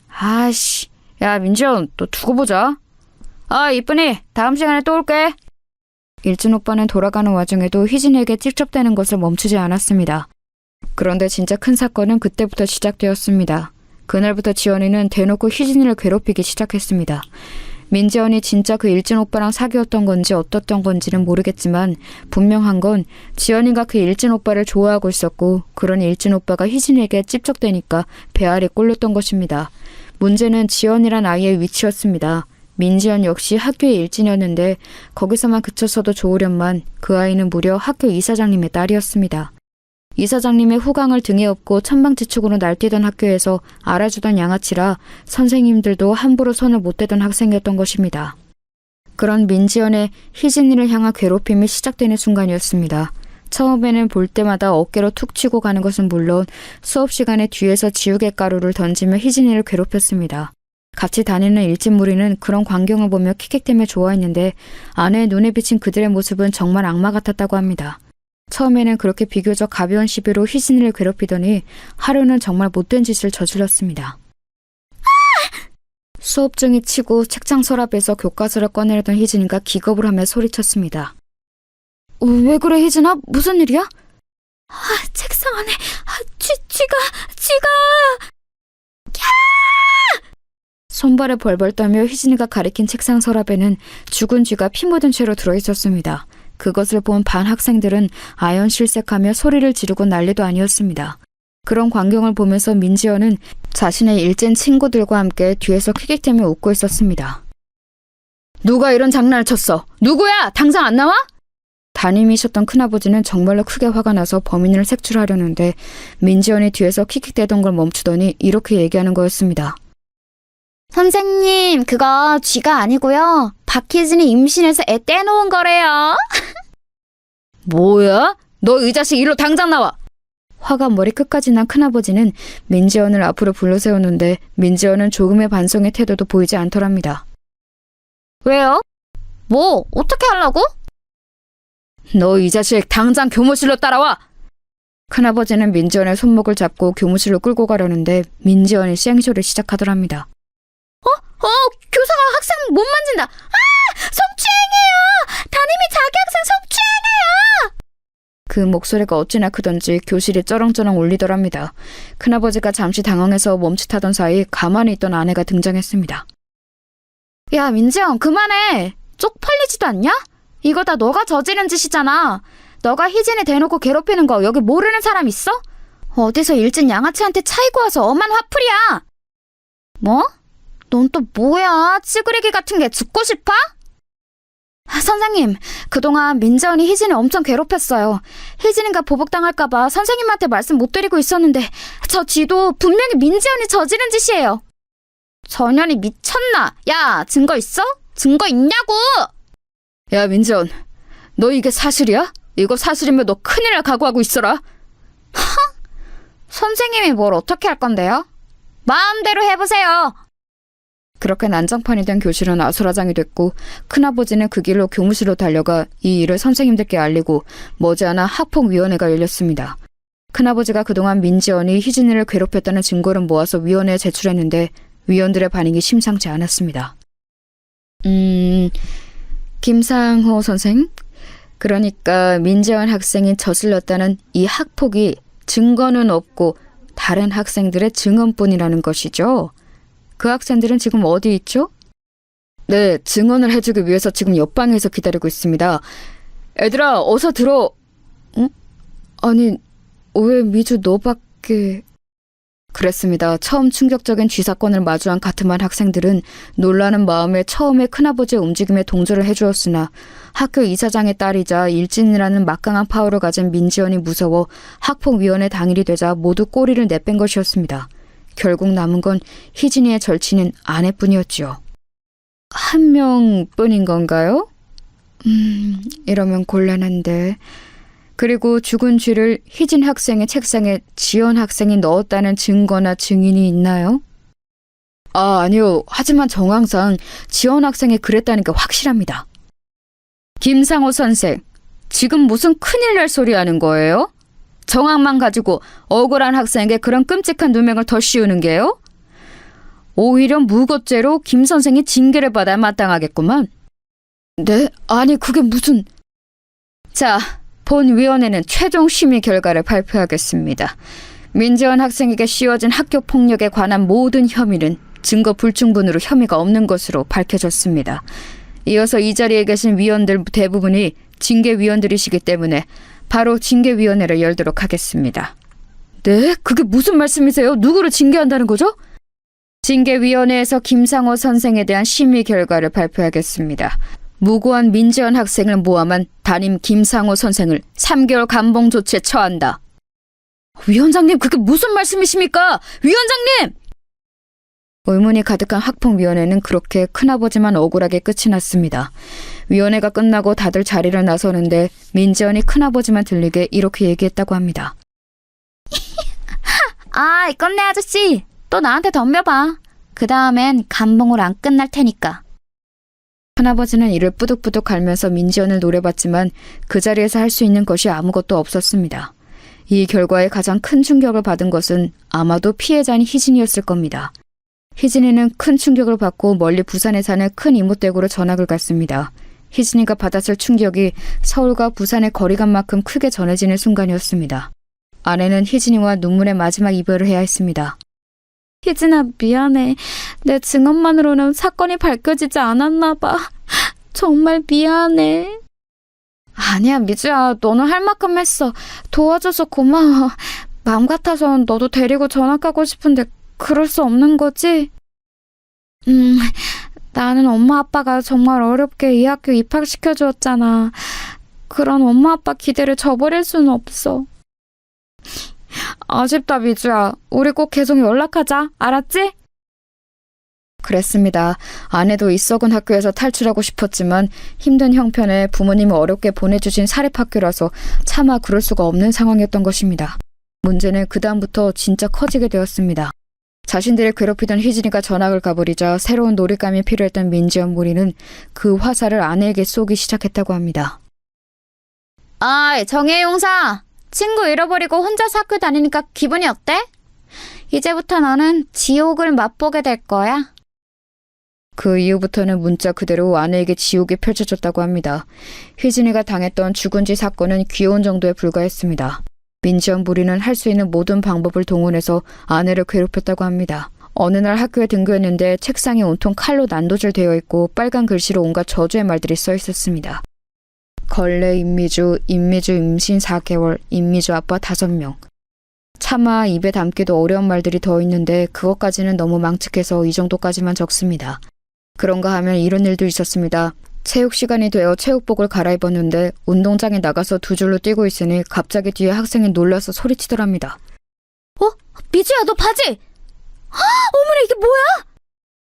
[SPEAKER 3] 아이씨, 야 민지연, 너 두고 보자. 아, 이쁜이, 다음 시간에 또 올게. 일진 오빠는 돌아가는 와중에도 희진에게 찝쩍대는 것을 멈추지 않았습니다. 그런데 진짜 큰 사건은 그때부터 시작되었습니다. 그날부터 지연이는 대놓고 희진이를 괴롭히기 시작했습니다. 민지연이 진짜 그 일진 오빠랑 사귀었던 건지 어떻던 건지는 모르겠지만 분명한 건 지연이가 그 일진 오빠를 좋아하고 있었고 그런 일진 오빠가 희진에게 찝쩍대니까 배알이 꼴렸던 것입니다. 문제는 지연이란 아이의 위치였습니다. 민지연 역시 학교의 일진이었는데 거기서만 그쳤어도 좋으련만 그 아이는 무려 학교 이사장님의 딸이었습니다. 이사장님의 후광을 등에 업고 천방지축으로 날뛰던 학교에서 알아주던 양아치라 선생님들도 함부로 손을 못 대던 학생이었던 것입니다. 그런 민지연의 희진이를 향한 괴롭힘이 시작되는 순간이었습니다. 처음에는 볼 때마다 어깨로 툭 치고 가는 것은 물론 수업 시간에 뒤에서 지우개 가루를 던지며 희진이를 괴롭혔습니다. 같이 다니는 일진 무리는 그런 광경을 보며 킥킥대며 좋아했는데 아내의 눈에 비친 그들의 모습은 정말 악마 같았다고 합니다. 처음에는 그렇게 비교적 가벼운 시비로 희진이를 괴롭히더니 하루는 정말 못된 짓을 저질렀습니다. 수업 중에 치고 책장 서랍에서 교과서를 꺼내려던 희진이가 기겁을 하며 소리쳤습니다. 왜 그래 희진아? 무슨 일이야? 책상 안에 쥐가 손발에 벌벌 떨며 희진이가 가리킨 책상 서랍에는 죽은 쥐가 피 묻은 채로 들어있었습니다. 그것을 본 반 학생들은 아연실색하며 소리를 지르고 난리도 아니었습니다. 그런 광경을 보면서 민지연은 자신의 일진 친구들과 함께 뒤에서 킥킥대며 웃고 있었습니다. 누가 이런 장난을 쳤어? 누구야? 당장 안 나와? 담임이셨던 큰아버지는 정말로 크게 화가 나서 범인을 색출하려는데 민지연이 뒤에서 킥킥대던 걸 멈추더니 이렇게 얘기하는 거였습니다.
[SPEAKER 4] 선생님, 그거 쥐가 아니고요. 박희진이 임신해서 애 떼놓은 거래요.
[SPEAKER 3] 뭐야? 너 이 자식 일로 당장 나와! 화가 머리끝까지 난 큰아버지는 민지연을 앞으로 불러세우는데 민지연은 조금의 반성의 태도도 보이지 않더랍니다.
[SPEAKER 4] 왜요? 뭐, 어떻게 하려고?
[SPEAKER 3] 너 이 자식 당장 교무실로 따라와! 큰아버지는 민지연의 손목을 잡고 교무실로 끌고 가려는데 민지연이 쌩쇼를 시작하더랍니다.
[SPEAKER 4] 교사가 학생 못 만진다. 성추행이에요. 담임이 자기 학생 성추행이에요.
[SPEAKER 3] 그 목소리가 어찌나 크던지 교실이 쩌렁쩌렁 울리더랍니다. 큰아버지가 잠시 당황해서 멈칫하던 사이 가만히 있던 아내가 등장했습니다.
[SPEAKER 4] 야, 민지영, 그만해. 쪽팔리지도 않냐? 이거 다 너가 저지른 짓이잖아. 너가 희진이 대놓고 괴롭히는 거 여기 모르는 사람 있어? 어디서 일진 양아치한테 차이고 와서 엄한 화풀이야. 뭐? 넌 또 뭐야? 찌그레기 같은 게 죽고 싶어? 선생님, 그동안 민지연이 희진을 엄청 괴롭혔어요. 희진이가 보복당할까봐 선생님한테 말씀 못 드리고 있었는데 저 쥐도 분명히 민지연이 저지른 짓이에요. 전현이 미쳤나? 야, 증거 있어? 증거 있냐고!
[SPEAKER 3] 야, 민지연, 너 이게 사실이야? 이거 사실이면 너 큰일 날 각오하고 있어라.
[SPEAKER 4] 선생님이 뭘 어떻게 할 건데요? 마음대로 해보세요.
[SPEAKER 3] 그렇게 난장판이 된 교실은 아수라장이 됐고 큰아버지는 그 길로 교무실로 달려가 이 일을 선생님들께 알리고 머지않아 학폭위원회가 열렸습니다. 큰아버지가 그동안 민지연이 희진이를 괴롭혔다는 증거를 모아서 위원회에 제출했는데 위원들의 반응이 심상치 않았습니다. 김상호 선생? 그러니까 민지연 학생이 저질렀다는 이 학폭이 증거는 없고 다른 학생들의 증언뿐이라는 것이죠? 그 학생들은 지금 어디 있죠? 네, 증언을 해주기 위해서 지금 옆방에서 기다리고 있습니다. 애들아, 어서 들어. 아니, 왜 미주 너밖에... 그랬습니다. 처음 충격적인 쥐사건을 마주한 같은 반 학생들은 놀라는 마음에 처음에 큰아버지의 움직임에 동조를 해주었으나 학교 이사장의 딸이자 일진이라는 막강한 파워를 가진 민지연이 무서워 학폭위원회 당일이 되자 모두 꼬리를 내뺀 것이었습니다. 결국 남은 건 희진이의 절친인 아내뿐이었지요. 한 명뿐인 건가요? 이러면 곤란한데... 그리고 죽은 쥐를 희진 학생의 책상에 지연 학생이 넣었다는 증거나 증인이 있나요? 아니요. 하지만 정황상 지연 학생이 그랬다는 게 확실합니다. 김상호 선생, 지금 무슨 큰일 날 소리 하는 거예요? 정황만 가지고 억울한 학생에게 그런 끔찍한 누명을 더 씌우는 게요? 오히려 무고죄로 김 선생이 징계를 받아야 마땅하겠구만. 네? 아니 그게 무슨... 자... 본위원회는 최종 심의 결과를 발표하겠습니다. 민지연 학생에게 씌워진 학교 폭력에 관한 모든 혐의는 증거 불충분으로 혐의가 없는 것으로 밝혀졌습니다. 이어서 이 자리에 계신 위원들 대부분이 징계위원들이시기 때문에 바로 징계위원회를 열도록 하겠습니다. 네? 그게 무슨 말씀이세요? 누구를 징계한다는 거죠? 징계위원회에서 김상호 선생에 대한 심의 결과를 발표하겠습니다. 무고한 민지연 학생을 모함한 담임 김상호 선생을 3개월 감봉 조치에 처한다. 위원장님, 그게 무슨 말씀이십니까? 위원장님! 의문이 가득한 학폭위원회는 그렇게 큰아버지만 억울하게 끝이 났습니다. 위원회가 끝나고 다들 자리를 나서는데 민지연이 큰아버지만 들리게 이렇게 얘기했다고 합니다.
[SPEAKER 4] 이 꼰대 아저씨, 또 나한테 덤벼봐. 그 다음엔 감봉으로 안 끝날 테니까.
[SPEAKER 3] 큰아버지는 이를 뿌득뿌득 갈면서 민지연을 노려봤지만 그 자리에서 할 수 있는 것이 아무것도 없었습니다. 이 결과에 가장 큰 충격을 받은 것은 아마도 피해자인 희진이었을 겁니다. 희진이는 큰 충격을 받고 멀리 부산에 사는 큰 이모댁으로 전학을 갔습니다. 희진이가 받았을 충격이 서울과 부산의 거리감만큼 크게 전해지는 순간이었습니다. 아내는 희진이와 눈물의 마지막 이별을 해야 했습니다.
[SPEAKER 4] 희진아, 미안해. 내 증언만으로는 사건이 밝혀지지 않았나 봐. 정말 미안해.
[SPEAKER 3] 아니야, 미주야. 너는 할 만큼 했어. 도와줘서 고마워. 마음 같아선 너도 데리고 전학 가고 싶은데 그럴 수 없는 거지?
[SPEAKER 4] 나는 엄마 아빠가 정말 어렵게 이 학교 입학시켜주었잖아. 그런 엄마 아빠 기대를 저버릴 수는 없어. 아쉽다, 미주야. 우리 꼭 계속 연락하자. 알았지? 그랬습니다. 아내도 이 썩은 학교에서 탈출하고 싶었지만 힘든 형편에 부모님이 어렵게 보내주신 사립학교라서 차마 그럴 수가 없는 상황이었던 것입니다. 문제는 그다음부터 진짜 커지게 되었습니다. 자신들을 괴롭히던 희진이가 전학을 가버리자 새로운 놀잇감이 필요했던 민지연 무리는 그 화살을 아내에게 쏘기 시작했다고 합니다.
[SPEAKER 5] 아, 정혜용사. 친구 잃어버리고 혼자서 학교 다니니까 기분이 어때? 이제부터 너는 지옥을 맛보게 될 거야.
[SPEAKER 3] 그 이후부터는 문자 그대로 아내에게 지옥이 펼쳐졌다고 합니다. 희진이가 당했던 죽은지 사건은 귀여운 정도에 불과했습니다. 민지연 무리는 할 수 있는 모든 방법을 동원해서 아내를 괴롭혔다고 합니다. 어느 날 학교에 등교했는데 책상이 온통 칼로 난도질 되어 있고 빨간 글씨로 온갖 저주의 말들이 써 있었습니다. 걸레 임미주 임신 4개월, 임미주 아빠 5명. 차마 입에 담기도 어려운 말들이 더 있는데 그것까지는 너무 망측해서 이 정도까지만 적습니다. 그런가 하면 이런 일도 있었습니다. 체육 시간이 되어 체육복을 갈아입었는데 운동장에 나가서 두 줄로 뛰고 있으니 갑자기 뒤에 학생이 놀라서 소리치더랍니다.
[SPEAKER 4] 미주야, 너 바지! 어머나, 이게 뭐야?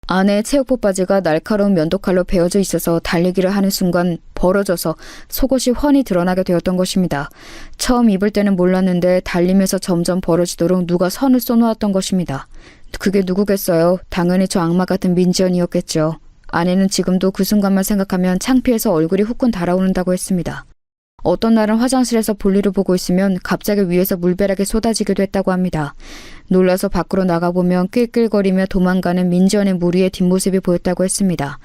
[SPEAKER 3] 아내의 체육복 바지가 날카로운 면도칼로 베어져 있어서 달리기를 하는 순간 벌어져서 속옷이 훤히 드러나게 되었던 것입니다. 처음 입을 때는 몰랐는데 달리면서 점점 벌어지도록 누가 선을 쏘놓았던 것입니다. 그게 누구겠어요? 당연히 저 악마 같은 민지연이었겠죠. 아내는 지금도 그 순간만 생각하면 창피해서 얼굴이 후끈 달아오른다고 했습니다. 어떤 날은 화장실에서 볼일을 보고 있으면 갑자기 위에서 물벼락이 쏟아지기도 했다고 합니다. 놀라서 밖으로 나가보면 낄낄거리며 도망가는 민지연의 무리의 뒷모습이 보였다고 했습니다.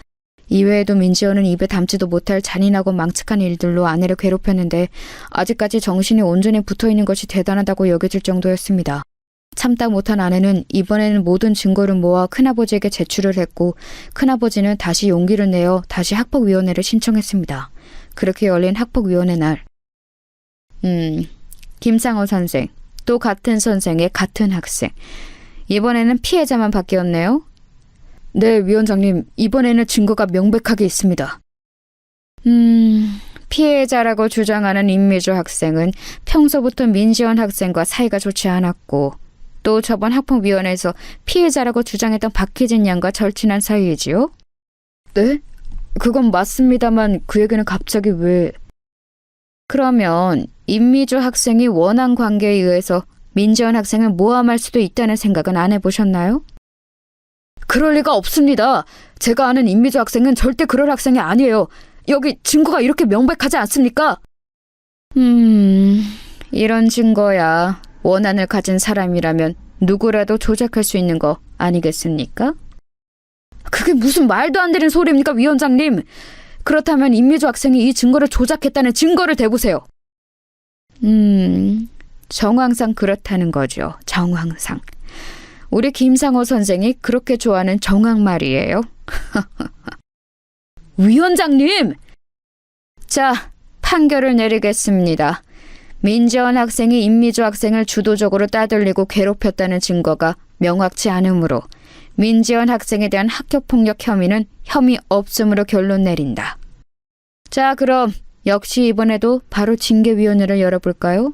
[SPEAKER 3] 이외에도 민지연은 입에 담지도 못할 잔인하고 망측한 일들로 아내를 괴롭혔는데 아직까지 정신이 온전히 붙어있는 것이 대단하다고 여겨질 정도였습니다. 참다 못한 아내는 이번에는 모든 증거를 모아 큰아버지에게 제출을 했고 큰아버지는 다시 용기를 내어 다시 학폭위원회를 신청했습니다. 그렇게 열린 학폭위원회 날. 김상호 선생, 또 같은 선생의 같은 학생. 이번에는 피해자만 바뀌었네요. 네, 위원장님. 이번에는 증거가 명백하게 있습니다. 피해자라고 주장하는 임미주 학생은 평소부터 민지연 학생과 사이가 좋지 않았고 또 저번 학폭위원회에서 피해자라고 주장했던 박희진 양과 절친한 사이이지요? 네? 그건 맞습니다만 그 얘기는 갑자기 왜... 그러면 임미주 학생이 원한 관계에 의해서 민지연 학생을 모함할 수도 있다는 생각은 안 해보셨나요? 그럴 리가 없습니다. 제가 아는 임미주 학생은 절대 그럴 학생이 아니에요. 여기 증거가 이렇게 명백하지 않습니까? 이런 증거야 원한을 가진 사람이라면 누구라도 조작할 수 있는 거 아니겠습니까? 그게 무슨 말도 안 되는 소리입니까, 위원장님? 그렇다면 임미주 학생이 이 증거를 조작했다는 증거를 대보세요. 정황상 그렇다는 거죠. 정황상. 우리 김상호 선생이 그렇게 좋아하는 정황 말이에요. 위원장님! 자, 판결을 내리겠습니다. 민지연 학생이 임미주 학생을 주도적으로 따돌리고 괴롭혔다는 증거가 명확치 않으므로 민지연 학생에 대한 학교폭력 혐의는 혐의 없음으로 결론 내린다. 자, 그럼 역시 이번에도 바로 징계위원회를 열어볼까요?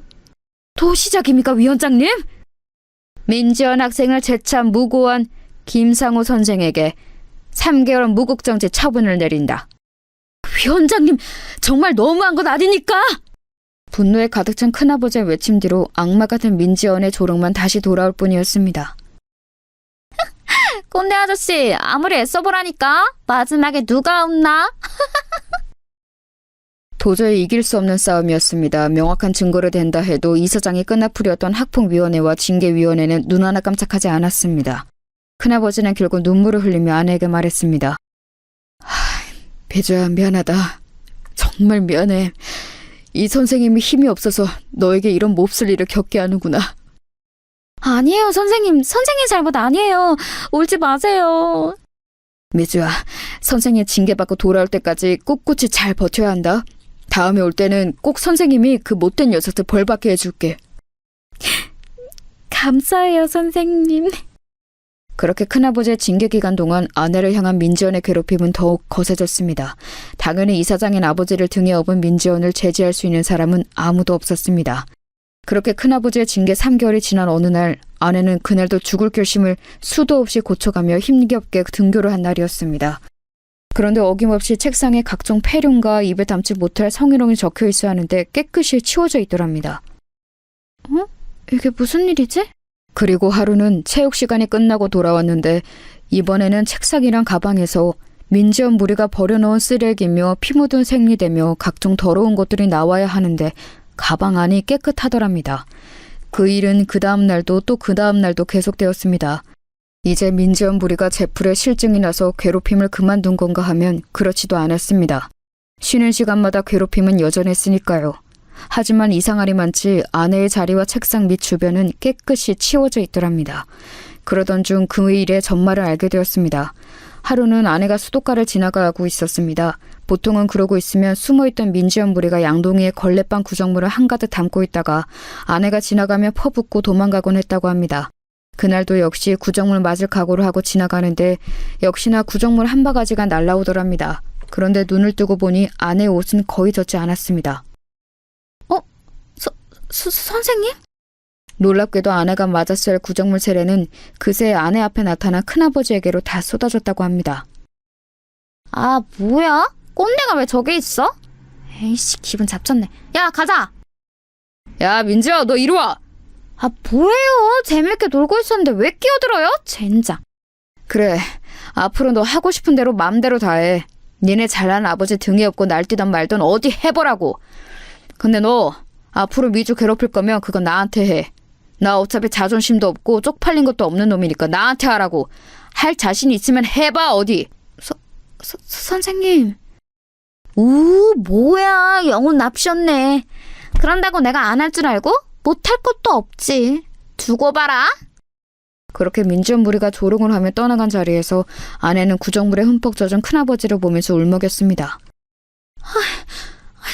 [SPEAKER 3] 또 시작입니까, 위원장님? 민지연 학생을 재차 무고한 김상호 선생에게 3개월 무국정지 처분을 내린다. 위원장님, 정말 너무한 것 아닙니까? 분노에 가득 찬 큰아버지의 외침 뒤로 악마 같은 민지연의 조롱만 다시 돌아올 뿐이었습니다.
[SPEAKER 5] 꼰대 아저씨, 아무리 애써보라니까. 마지막에 누가 웃나?
[SPEAKER 3] 도저히 이길 수 없는 싸움이었습니다. 명확한 증거를 댄다 해도 이사장이 끈앞풀이었던 학폭위원회와 징계위원회는 눈 하나 깜짝하지 않았습니다. 큰아버지는 결국 눈물을 흘리며 아내에게 말했습니다. 배주야, 미안하다. 정말 미안해. 이 선생님이 힘이 없어서 너에게 이런 몹쓸 일을 겪게 하는구나.
[SPEAKER 4] 아니에요, 선생님. 선생님 잘못 아니에요. 울지 마세요.
[SPEAKER 3] 미주야, 선생님 징계받고 돌아올 때까지 꿋꿋이 잘 버텨야 한다. 다음에 올 때는 꼭 선생님이 그 못된 녀석들 벌받게 해줄게.
[SPEAKER 4] 감사해요, 선생님.
[SPEAKER 3] 그렇게 큰아버지의 징계 기간 동안 아내를 향한 민지연의 괴롭힘은 더욱 거세졌습니다. 당연히 이사장인 아버지를 등에 업은 민지연을 제지할 수 있는 사람은 아무도 없었습니다. 그렇게 큰아버지의 징계 3개월이 지난 어느 날 아내는 그날도 죽을 결심을 수도 없이 고쳐가며 힘겹게 등교를 한 날이었습니다. 그런데 어김없이 책상에 각종 폐륜과 입에 담지 못할 성희롱이 적혀 있어야 하는데 깨끗이 치워져 있더랍니다.
[SPEAKER 4] 이게 무슨 일이지?
[SPEAKER 3] 그리고 하루는 체육 시간이 끝나고 돌아왔는데 이번에는 책상이랑 가방에서 민지연 무리가 버려놓은 쓰레기며 피 묻은 생리대며 각종 더러운 것들이 나와야 하는데 가방 안이 깨끗하더랍니다. 그 일은 그 다음 날도 또 그 다음 날도 계속되었습니다. 이제 민지연 무리가 제풀에 실증이 나서 괴롭힘을 그만둔 건가 하면 그렇지도 않았습니다. 쉬는 시간마다 괴롭힘은 여전했으니까요. 하지만 이상하리만치 아내의 자리와 책상 밑 주변은 깨끗이 치워져 있더랍니다. 그러던 중 그 일의 전말을 알게 되었습니다. 하루는 아내가 수도가를 지나가고 있었습니다. 보통은 그러고 있으면 숨어있던 민지연 무리가 양동이에 걸레빵 구정물을 한가득 담고 있다가 아내가 지나가며 퍼붓고 도망가곤 했다고 합니다. 그날도 역시 구정물 맞을 각오를 하고 지나가는데 역시나 구정물 한 바가지가 날라오더랍니다. 그런데 눈을 뜨고 보니 아내의 옷은 거의 젖지 않았습니다.
[SPEAKER 4] 선생님?
[SPEAKER 3] 놀랍게도 아내가 맞았을 구정물 세례는 그새 아내 앞에 나타난 큰아버지에게로 다 쏟아졌다고 합니다.
[SPEAKER 4] 아, 뭐야? 꼰대가 왜 저기 있어? 에이씨, 기분 잡쳤네. 야, 가자!
[SPEAKER 3] 야, 민지야, 너 이리 와!
[SPEAKER 4] 아, 뭐예요? 재밌게 놀고 있었는데 왜 끼어들어요? 젠장.
[SPEAKER 3] 그래, 앞으로 너 하고 싶은 대로 맘대로 다 해. 니네 잘난 아버지 등에 업고 날뛰던 말던 어디 해보라고. 근데 너 앞으로 미주 괴롭힐 거면 그건 나한테 해. 나 어차피 자존심도 없고 쪽팔린 것도 없는 놈이니까 나한테 하라고. 할 자신 있으면 해봐, 어디.
[SPEAKER 4] 선생님. 뭐야. 영혼 납셨네. 그런다고 내가 안 할 줄 알고? 못할 것도 없지. 두고 봐라.
[SPEAKER 3] 그렇게 민지연 무리가 조롱을 하며 떠나간 자리에서 아내는 구정물에 흠뻑 젖은 큰아버지를 보면서 울먹였습니다.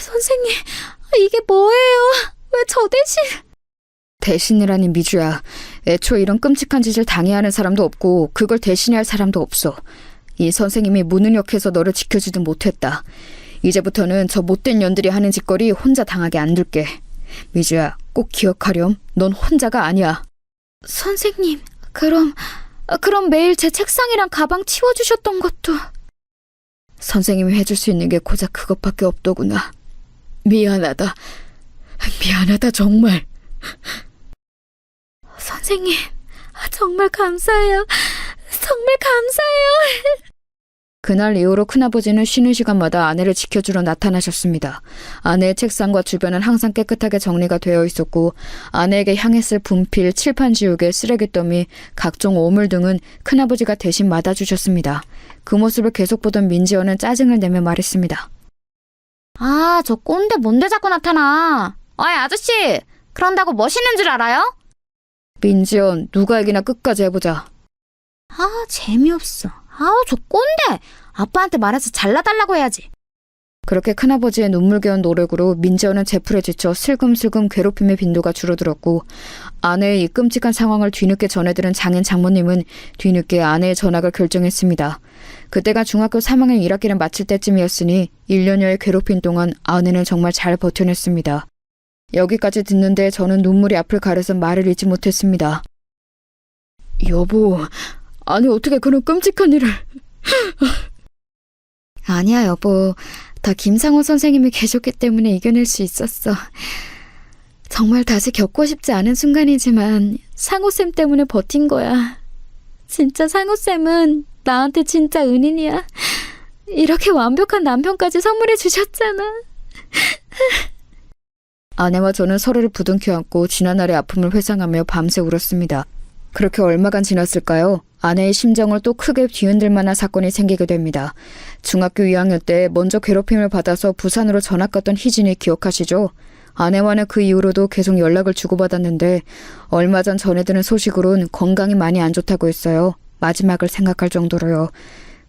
[SPEAKER 4] 선생님, 이게 뭐예요? 왜 저 대신...
[SPEAKER 3] 대신이라니 미주야. 애초에 이런 끔찍한 짓을 당해야 하는 사람도 없고 그걸 대신해야 할 사람도 없어. 이 선생님이 무능력해서 너를 지켜주든 못했다. 이제부터는 저 못된 년들이 하는 짓거리 혼자 당하게 안 둘게. 미주야, 꼭 기억하렴. 넌 혼자가 아니야.
[SPEAKER 4] 선생님, 그럼 매일 제 책상이랑 가방 치워주셨던 것도...
[SPEAKER 3] 선생님이 해줄 수 있는 게 고작 그것밖에 없더구나. 미안하다. 미안하다, 정말.
[SPEAKER 4] 선생님, 정말 감사해요. 정말 감사해요.
[SPEAKER 3] 그날 이후로 큰아버지는 쉬는 시간마다 아내를 지켜주러 나타나셨습니다. 아내의 책상과 주변은 항상 깨끗하게 정리가 되어 있었고 아내에게 향했을 분필, 칠판 지우개, 쓰레기더미, 각종 오물 등은 큰아버지가 대신 맡아주셨습니다. 그 모습을 계속 보던 민지연은 짜증을 내며 말했습니다.
[SPEAKER 4] 아, 저 꼰대 뭔데 자꾸 나타나. 어이, 아저씨. 그런다고 멋있는 줄 알아요?
[SPEAKER 3] 민지연, 누가 이기나 끝까지 해보자.
[SPEAKER 4] 아, 재미없어. 아우, 저 꼰대. 아빠한테 말해서 잘라달라고 해야지.
[SPEAKER 3] 그렇게 큰아버지의 눈물겨운 노력으로 민지연은 제풀에 지쳐 슬금슬금 괴롭힘의 빈도가 줄어들었고 아내의 이 끔찍한 상황을 뒤늦게 전해들은 장인 장모님은 뒤늦게 아내의 전학을 결정했습니다. 그때가 중학교 3학년 1학기를 마칠 때쯤이었으니 1년여의 괴롭힘 동안 아내는 정말 잘 버텨냈습니다. 여기까지 듣는데 저는 눈물이 앞을 가려서 말을 잇지 못했습니다. 여보, 아니 어떻게 그런 끔찍한 일을... 아니야 여보, 다 김상호 선생님이 계셨기 때문에 이겨낼 수 있었어. 정말 다시 겪고 싶지 않은 순간이지만 상호쌤 때문에 버틴 거야. 진짜 상호쌤은 나한테 진짜 은인이야. 이렇게 완벽한 남편까지 선물해 주셨잖아. 아내와 저는 서로를 부둥켜 안고 지난날의 아픔을 회상하며 밤새 울었습니다. 그렇게 얼마간 지났을까요? 아내의 심정을 또 크게 뒤흔들 만한 사건이 생기게 됩니다. 중학교 2학년 때 먼저 괴롭힘을 받아서 부산으로 전학 갔던 희진이 기억하시죠? 아내와는 그 이후로도 계속 연락을 주고받았는데 얼마 전 전해드는 소식으론 건강이 많이 안 좋다고 했어요. 마지막을 생각할 정도로요.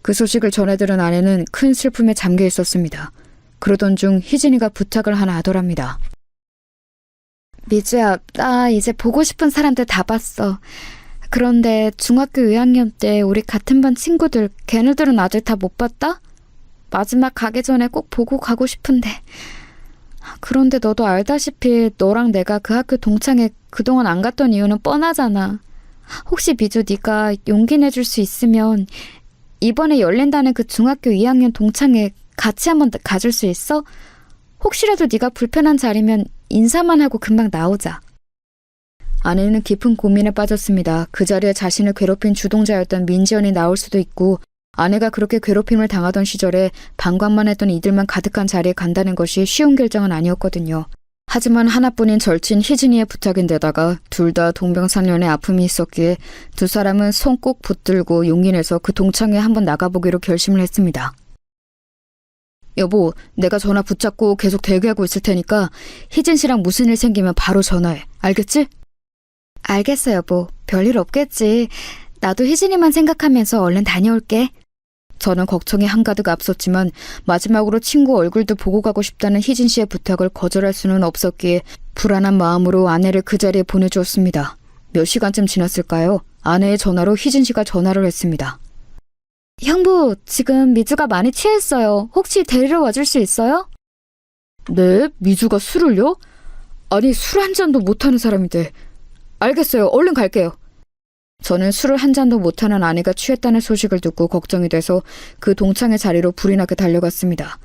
[SPEAKER 3] 그 소식을 전해들은 아내는 큰 슬픔에 잠겨 있었습니다. 그러던 중 희진이가 부탁을 하나 하더랍니다. 미주야, 나 이제 보고 싶은 사람들 다 봤어. 그런데 중학교 2학년 때 우리 같은 반 친구들 걔네들은 아직 다 못 봤다? 마지막 가기 전에 꼭 보고 가고 싶은데. 그런데 너도 알다시피 너랑 내가 그 학교 동창회 그동안 안 갔던 이유는 뻔하잖아. 혹시 미주 네가 용기 내줄 수 있으면 이번에 열린다는 그 중학교 2학년 동창회 같이 한번 가줄 수 있어? 혹시라도 네가 불편한 자리면 인사만 하고 금방 나오자. 아내는 깊은 고민에 빠졌습니다. 그 자리에 자신을 괴롭힌 주동자였던 민지연이 나올 수도 있고 아내가 그렇게 괴롭힘을 당하던 시절에 방관만 했던 이들만 가득한 자리에 간다는 것이 쉬운 결정은 아니었거든요. 하지만 하나뿐인 절친 희진이의 부탁인데다가 둘 다 동병상련의 아픔이 있었기에 두 사람은 손 꼭 붙들고 용기 내서 그 동창회에 한번 나가보기로 결심을 했습니다. 여보, 내가 전화 붙잡고 계속 대기하고 있을 테니까 희진 씨랑 무슨 일 생기면 바로 전화해. 알겠지? 알겠어, 여보. 별일 없겠지. 나도 희진이만 생각하면서 얼른 다녀올게. 저는 걱정이 한가득 앞섰지만 마지막으로 친구 얼굴도 보고 가고 싶다는 희진 씨의 부탁을 거절할 수는 없었기에 불안한 마음으로 아내를 그 자리에 보내주었습니다. 몇 시간쯤 지났을까요? 아내의 전화로 희진 씨가 전화를 했습니다. 형부, 지금 미주가 많이 취했어요. 혹시 데리러 와줄 수 있어요? 네? 미주가 술을요? 아니, 술 한 잔도 못하는 사람인데. 알겠어요. 얼른 갈게요. 저는 술을 한 잔도 못하는 아내가 취했다는 소식을 듣고 걱정이 돼서 그 동창회 자리로 불이 나게 달려갔습니다.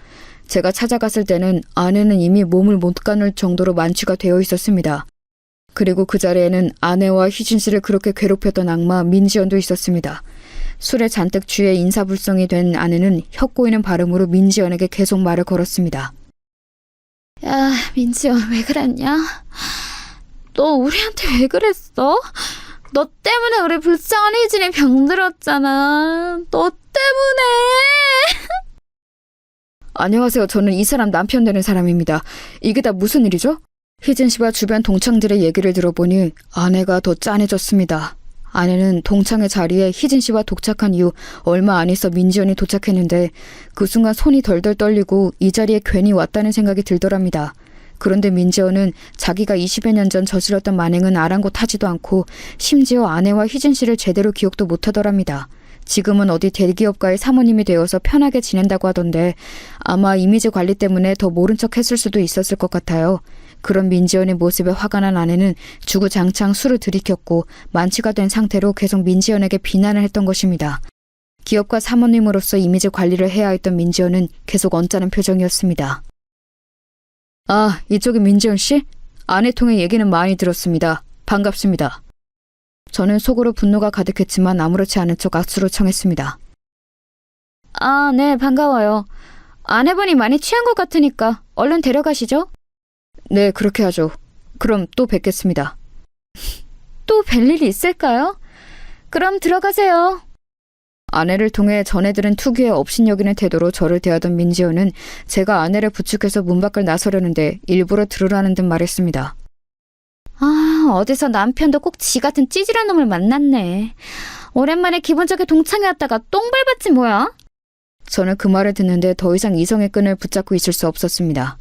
[SPEAKER 3] 제가 찾아갔을 때는 아내는 이미 몸을 못 가눌 정도로 만취가 되어 있었습니다. 그리고 그 자리에는 아내와 희진 씨를 그렇게 괴롭혔던 악마 민지연도 있었습니다. 술에 잔뜩 취해 인사불성이 된 아내는 혀 꼬이는 발음으로 민지연에게 계속 말을 걸었습니다.
[SPEAKER 4] 야, 민지연 왜 그랬냐? 너 우리한테 왜 그랬어? 너 때문에 우리 불쌍한 희진이 병들었잖아. 너 때문에.
[SPEAKER 3] 안녕하세요. 저는 이 사람 남편 되는 사람입니다. 이게 다 무슨 일이죠? 희진 씨와 주변 동창들의 얘기를 들어보니 아내가 더 짠해졌습니다. 아내는 동창회 자리에 희진 씨와 독착한 이후 얼마 안 있어 민지연이 도착했는데 그 순간 손이 덜덜 떨리고 이 자리에 괜히 왔다는 생각이 들더랍니다. 그런데 민지연은 자기가 20여 년 전 저질렀던 만행은 아랑곳하지도 않고 심지어 아내와 희진 씨를 제대로 기억도 못하더랍니다. 지금은 어디 대기업가의 사모님이 되어서 편하게 지낸다고 하던데 아마 이미지 관리 때문에 더 모른 척 했을 수도 있었을 것 같아요. 그런 민지연의 모습에 화가 난 아내는 주구장창 술을 들이켰고 만취가 된 상태로 계속 민지연에게 비난을 했던 것입니다. 기업가 사모님으로서 이미지 관리를 해야 했던 민지연은 계속 언짢은 표정이었습니다. 아, 이쪽이 민지연 씨? 아내 통해 얘기는 많이 들었습니다. 반갑습니다. 저는 속으로 분노가 가득했지만 아무렇지 않은 척 악수로 청했습니다.
[SPEAKER 4] 아, 네, 반가워요. 아내분이 많이 취한 것 같으니까 얼른 데려가시죠.
[SPEAKER 3] 네, 그렇게 하죠. 그럼 또 뵙겠습니다.
[SPEAKER 4] 또 뵐 일이 있을까요? 그럼 들어가세요.
[SPEAKER 3] 아내를 통해 전해들은 특유의 업신여기는 태도로 저를 대하던 민지연은 제가 아내를 부축해서 문 밖을 나서려는데 일부러 들으라는 듯 말했습니다.
[SPEAKER 4] 아, 어디서 남편도 꼭 지 같은 찌질한 놈을 만났네. 오랜만에 기분 좋게 동창회 왔다가 똥 밟았지 뭐야?
[SPEAKER 3] 저는 그 말을 듣는데 더 이상 이성의 끈을 붙잡고 있을 수 없었습니다.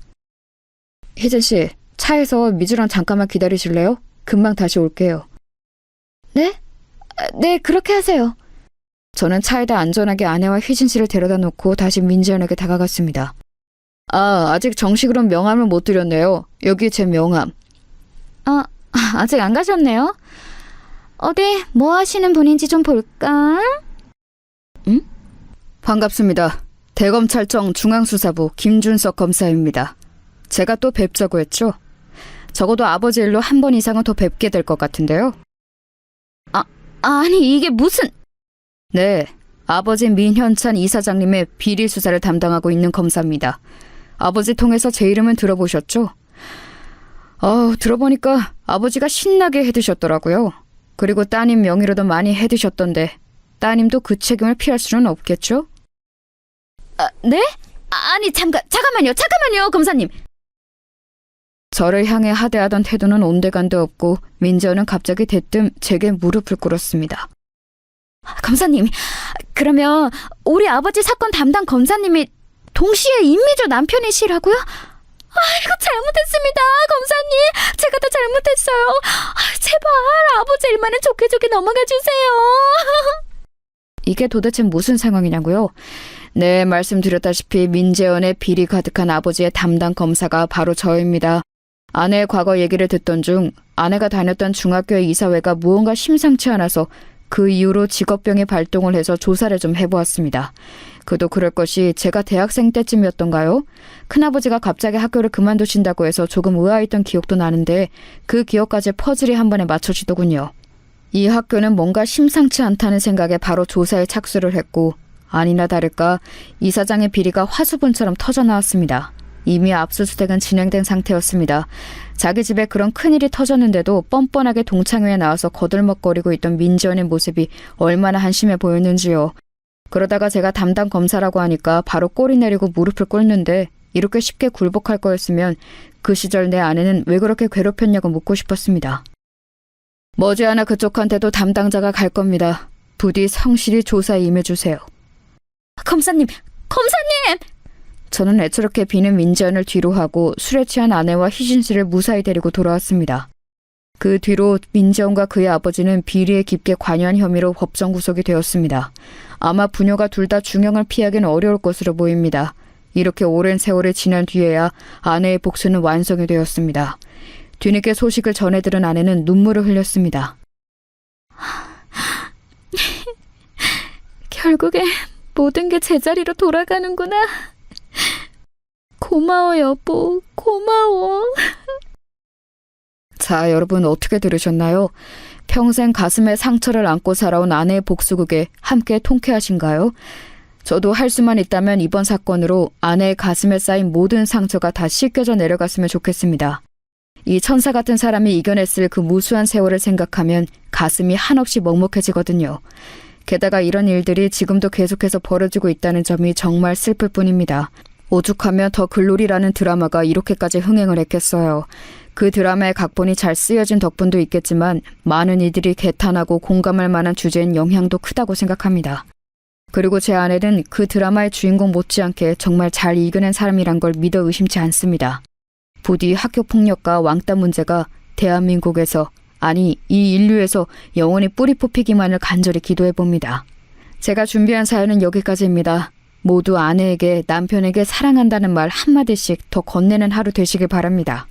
[SPEAKER 3] 희진 씨, 차에서 미주랑 잠깐만 기다리실래요? 금방 다시 올게요.
[SPEAKER 4] 네? 네, 그렇게 하세요.
[SPEAKER 3] 저는 차에다 안전하게 아내와 희진 씨를 데려다 놓고 다시 민지연에게 다가갔습니다. 아, 아직 정식으로 명함을 못 드렸네요. 여기 제 명함.
[SPEAKER 4] 아직 안 가셨네요. 어디 뭐 하시는 분인지 좀 볼까?
[SPEAKER 3] 응? 반갑습니다. 대검찰청 중앙수사부 김준석 검사입니다. 제가 또 뵙자고 했죠? 적어도 아버지 일로 한 번 이상은 더 뵙게 될 것 같은데요.
[SPEAKER 4] 아니 이게 무슨...
[SPEAKER 3] 네, 아버지 민현찬 이사장님의 비리 수사를 담당하고 있는 검사입니다. 아버지 통해서 제 이름은 들어보셨죠? 들어보니까 아버지가 신나게 해드셨더라고요. 그리고 따님 명의로도 많이 해드셨던데 따님도 그 책임을 피할 수는 없겠죠?
[SPEAKER 4] 네? 아니 잠깐만요 검사님.
[SPEAKER 3] 저를 향해 하대하던 태도는 온데간데 없고 민지연은 갑자기 대뜸 제게 무릎을 꿇었습니다.
[SPEAKER 4] 검사님, 그러면 우리 아버지 사건 담당 검사님이 동시에 임미주 남편이시라고요? 아이고, 잘못했습니다. 검사님. 제가 다 잘못했어요. 제발 아버지 일만은 좋게 넘어가 주세요.
[SPEAKER 3] 이게 도대체 무슨 상황이냐고요? 네, 말씀드렸다시피 민재원의 비리 가득한 아버지의 담당 검사가 바로 저입니다. 아내의 과거 얘기를 듣던 중 아내가 다녔던 중학교의 이사회가 무언가 심상치 않아서 그 이후로 직업병이 발동을 해서 조사를 좀 해보았습니다. 그도 그럴 것이 제가 대학생 때쯤이었던가요? 큰아버지가 갑자기 학교를 그만두신다고 해서 조금 의아했던 기억도 나는데 그 기억까지 퍼즐이 한 번에 맞춰지더군요. 이 학교는 뭔가 심상치 않다는 생각에 바로 조사에 착수를 했고 아니나 다를까 이사장의 비리가 화수분처럼 터져나왔습니다. 이미 압수수색은 진행된 상태였습니다. 자기 집에 그런 큰일이 터졌는데도 뻔뻔하게 동창회에 나와서 거들먹거리고 있던 민지연의 모습이 얼마나 한심해 보였는지요. 그러다가 제가 담당 검사라고 하니까 바로 꼬리 내리고 무릎을 꿇는데 이렇게 쉽게 굴복할 거였으면 그 시절 내 아내는 왜 그렇게 괴롭혔냐고 묻고 싶었습니다. 머지않아 그쪽한테도 담당자가 갈 겁니다. 부디 성실히 조사에 임해주세요.
[SPEAKER 4] 검사님.
[SPEAKER 3] 저는 애처롭게 비는 민지연을 뒤로 하고 술에 취한 아내와 희진 씨를 무사히 데리고 돌아왔습니다. 그 뒤로 민지연과 그의 아버지는 비리에 깊게 관여한 혐의로 법정 구속이 되었습니다. 아마 부녀가 둘 다 중형을 피하기는 어려울 것으로 보입니다. 이렇게 오랜 세월이 지난 뒤에야 아내의 복수는 완성이 되었습니다. 뒤늦게 소식을 전해 들은 아내는 눈물을 흘렸습니다.
[SPEAKER 4] 결국에 모든 게 제자리로 돌아가는구나. 고마워, 여보. 고마워.
[SPEAKER 3] 자, 여러분 어떻게 들으셨나요? 평생 가슴에 상처를 안고 살아온 아내의 복수극에 함께 통쾌하신가요? 저도 할 수만 있다면 이번 사건으로 아내의 가슴에 쌓인 모든 상처가 다 씻겨져 내려갔으면 좋겠습니다. 이 천사 같은 사람이 이겨냈을 그 무수한 세월을 생각하면 가슴이 한없이 먹먹해지거든요. 게다가 이런 일들이 지금도 계속해서 벌어지고 있다는 점이 정말 슬플 뿐입니다. 오죽하면 더 글로리라는 드라마가 이렇게까지 흥행을 했겠어요. 그 드라마의 각본이 잘 쓰여진 덕분도 있겠지만 많은 이들이 개탄하고 공감할 만한 주제인 영향도 크다고 생각합니다. 그리고 제 아내는 그 드라마의 주인공 못지않게 정말 잘 이겨낸 사람이란 걸 믿어 의심치 않습니다. 부디 학교폭력과 왕따 문제가 대한민국에서, 아니 이 인류에서 영원히 뿌리 뽑히기만을 간절히 기도해봅니다. 제가 준비한 사연은 여기까지입니다. 모두 아내에게 남편에게 사랑한다는 말 한마디씩 더 건네는 하루 되시길 바랍니다.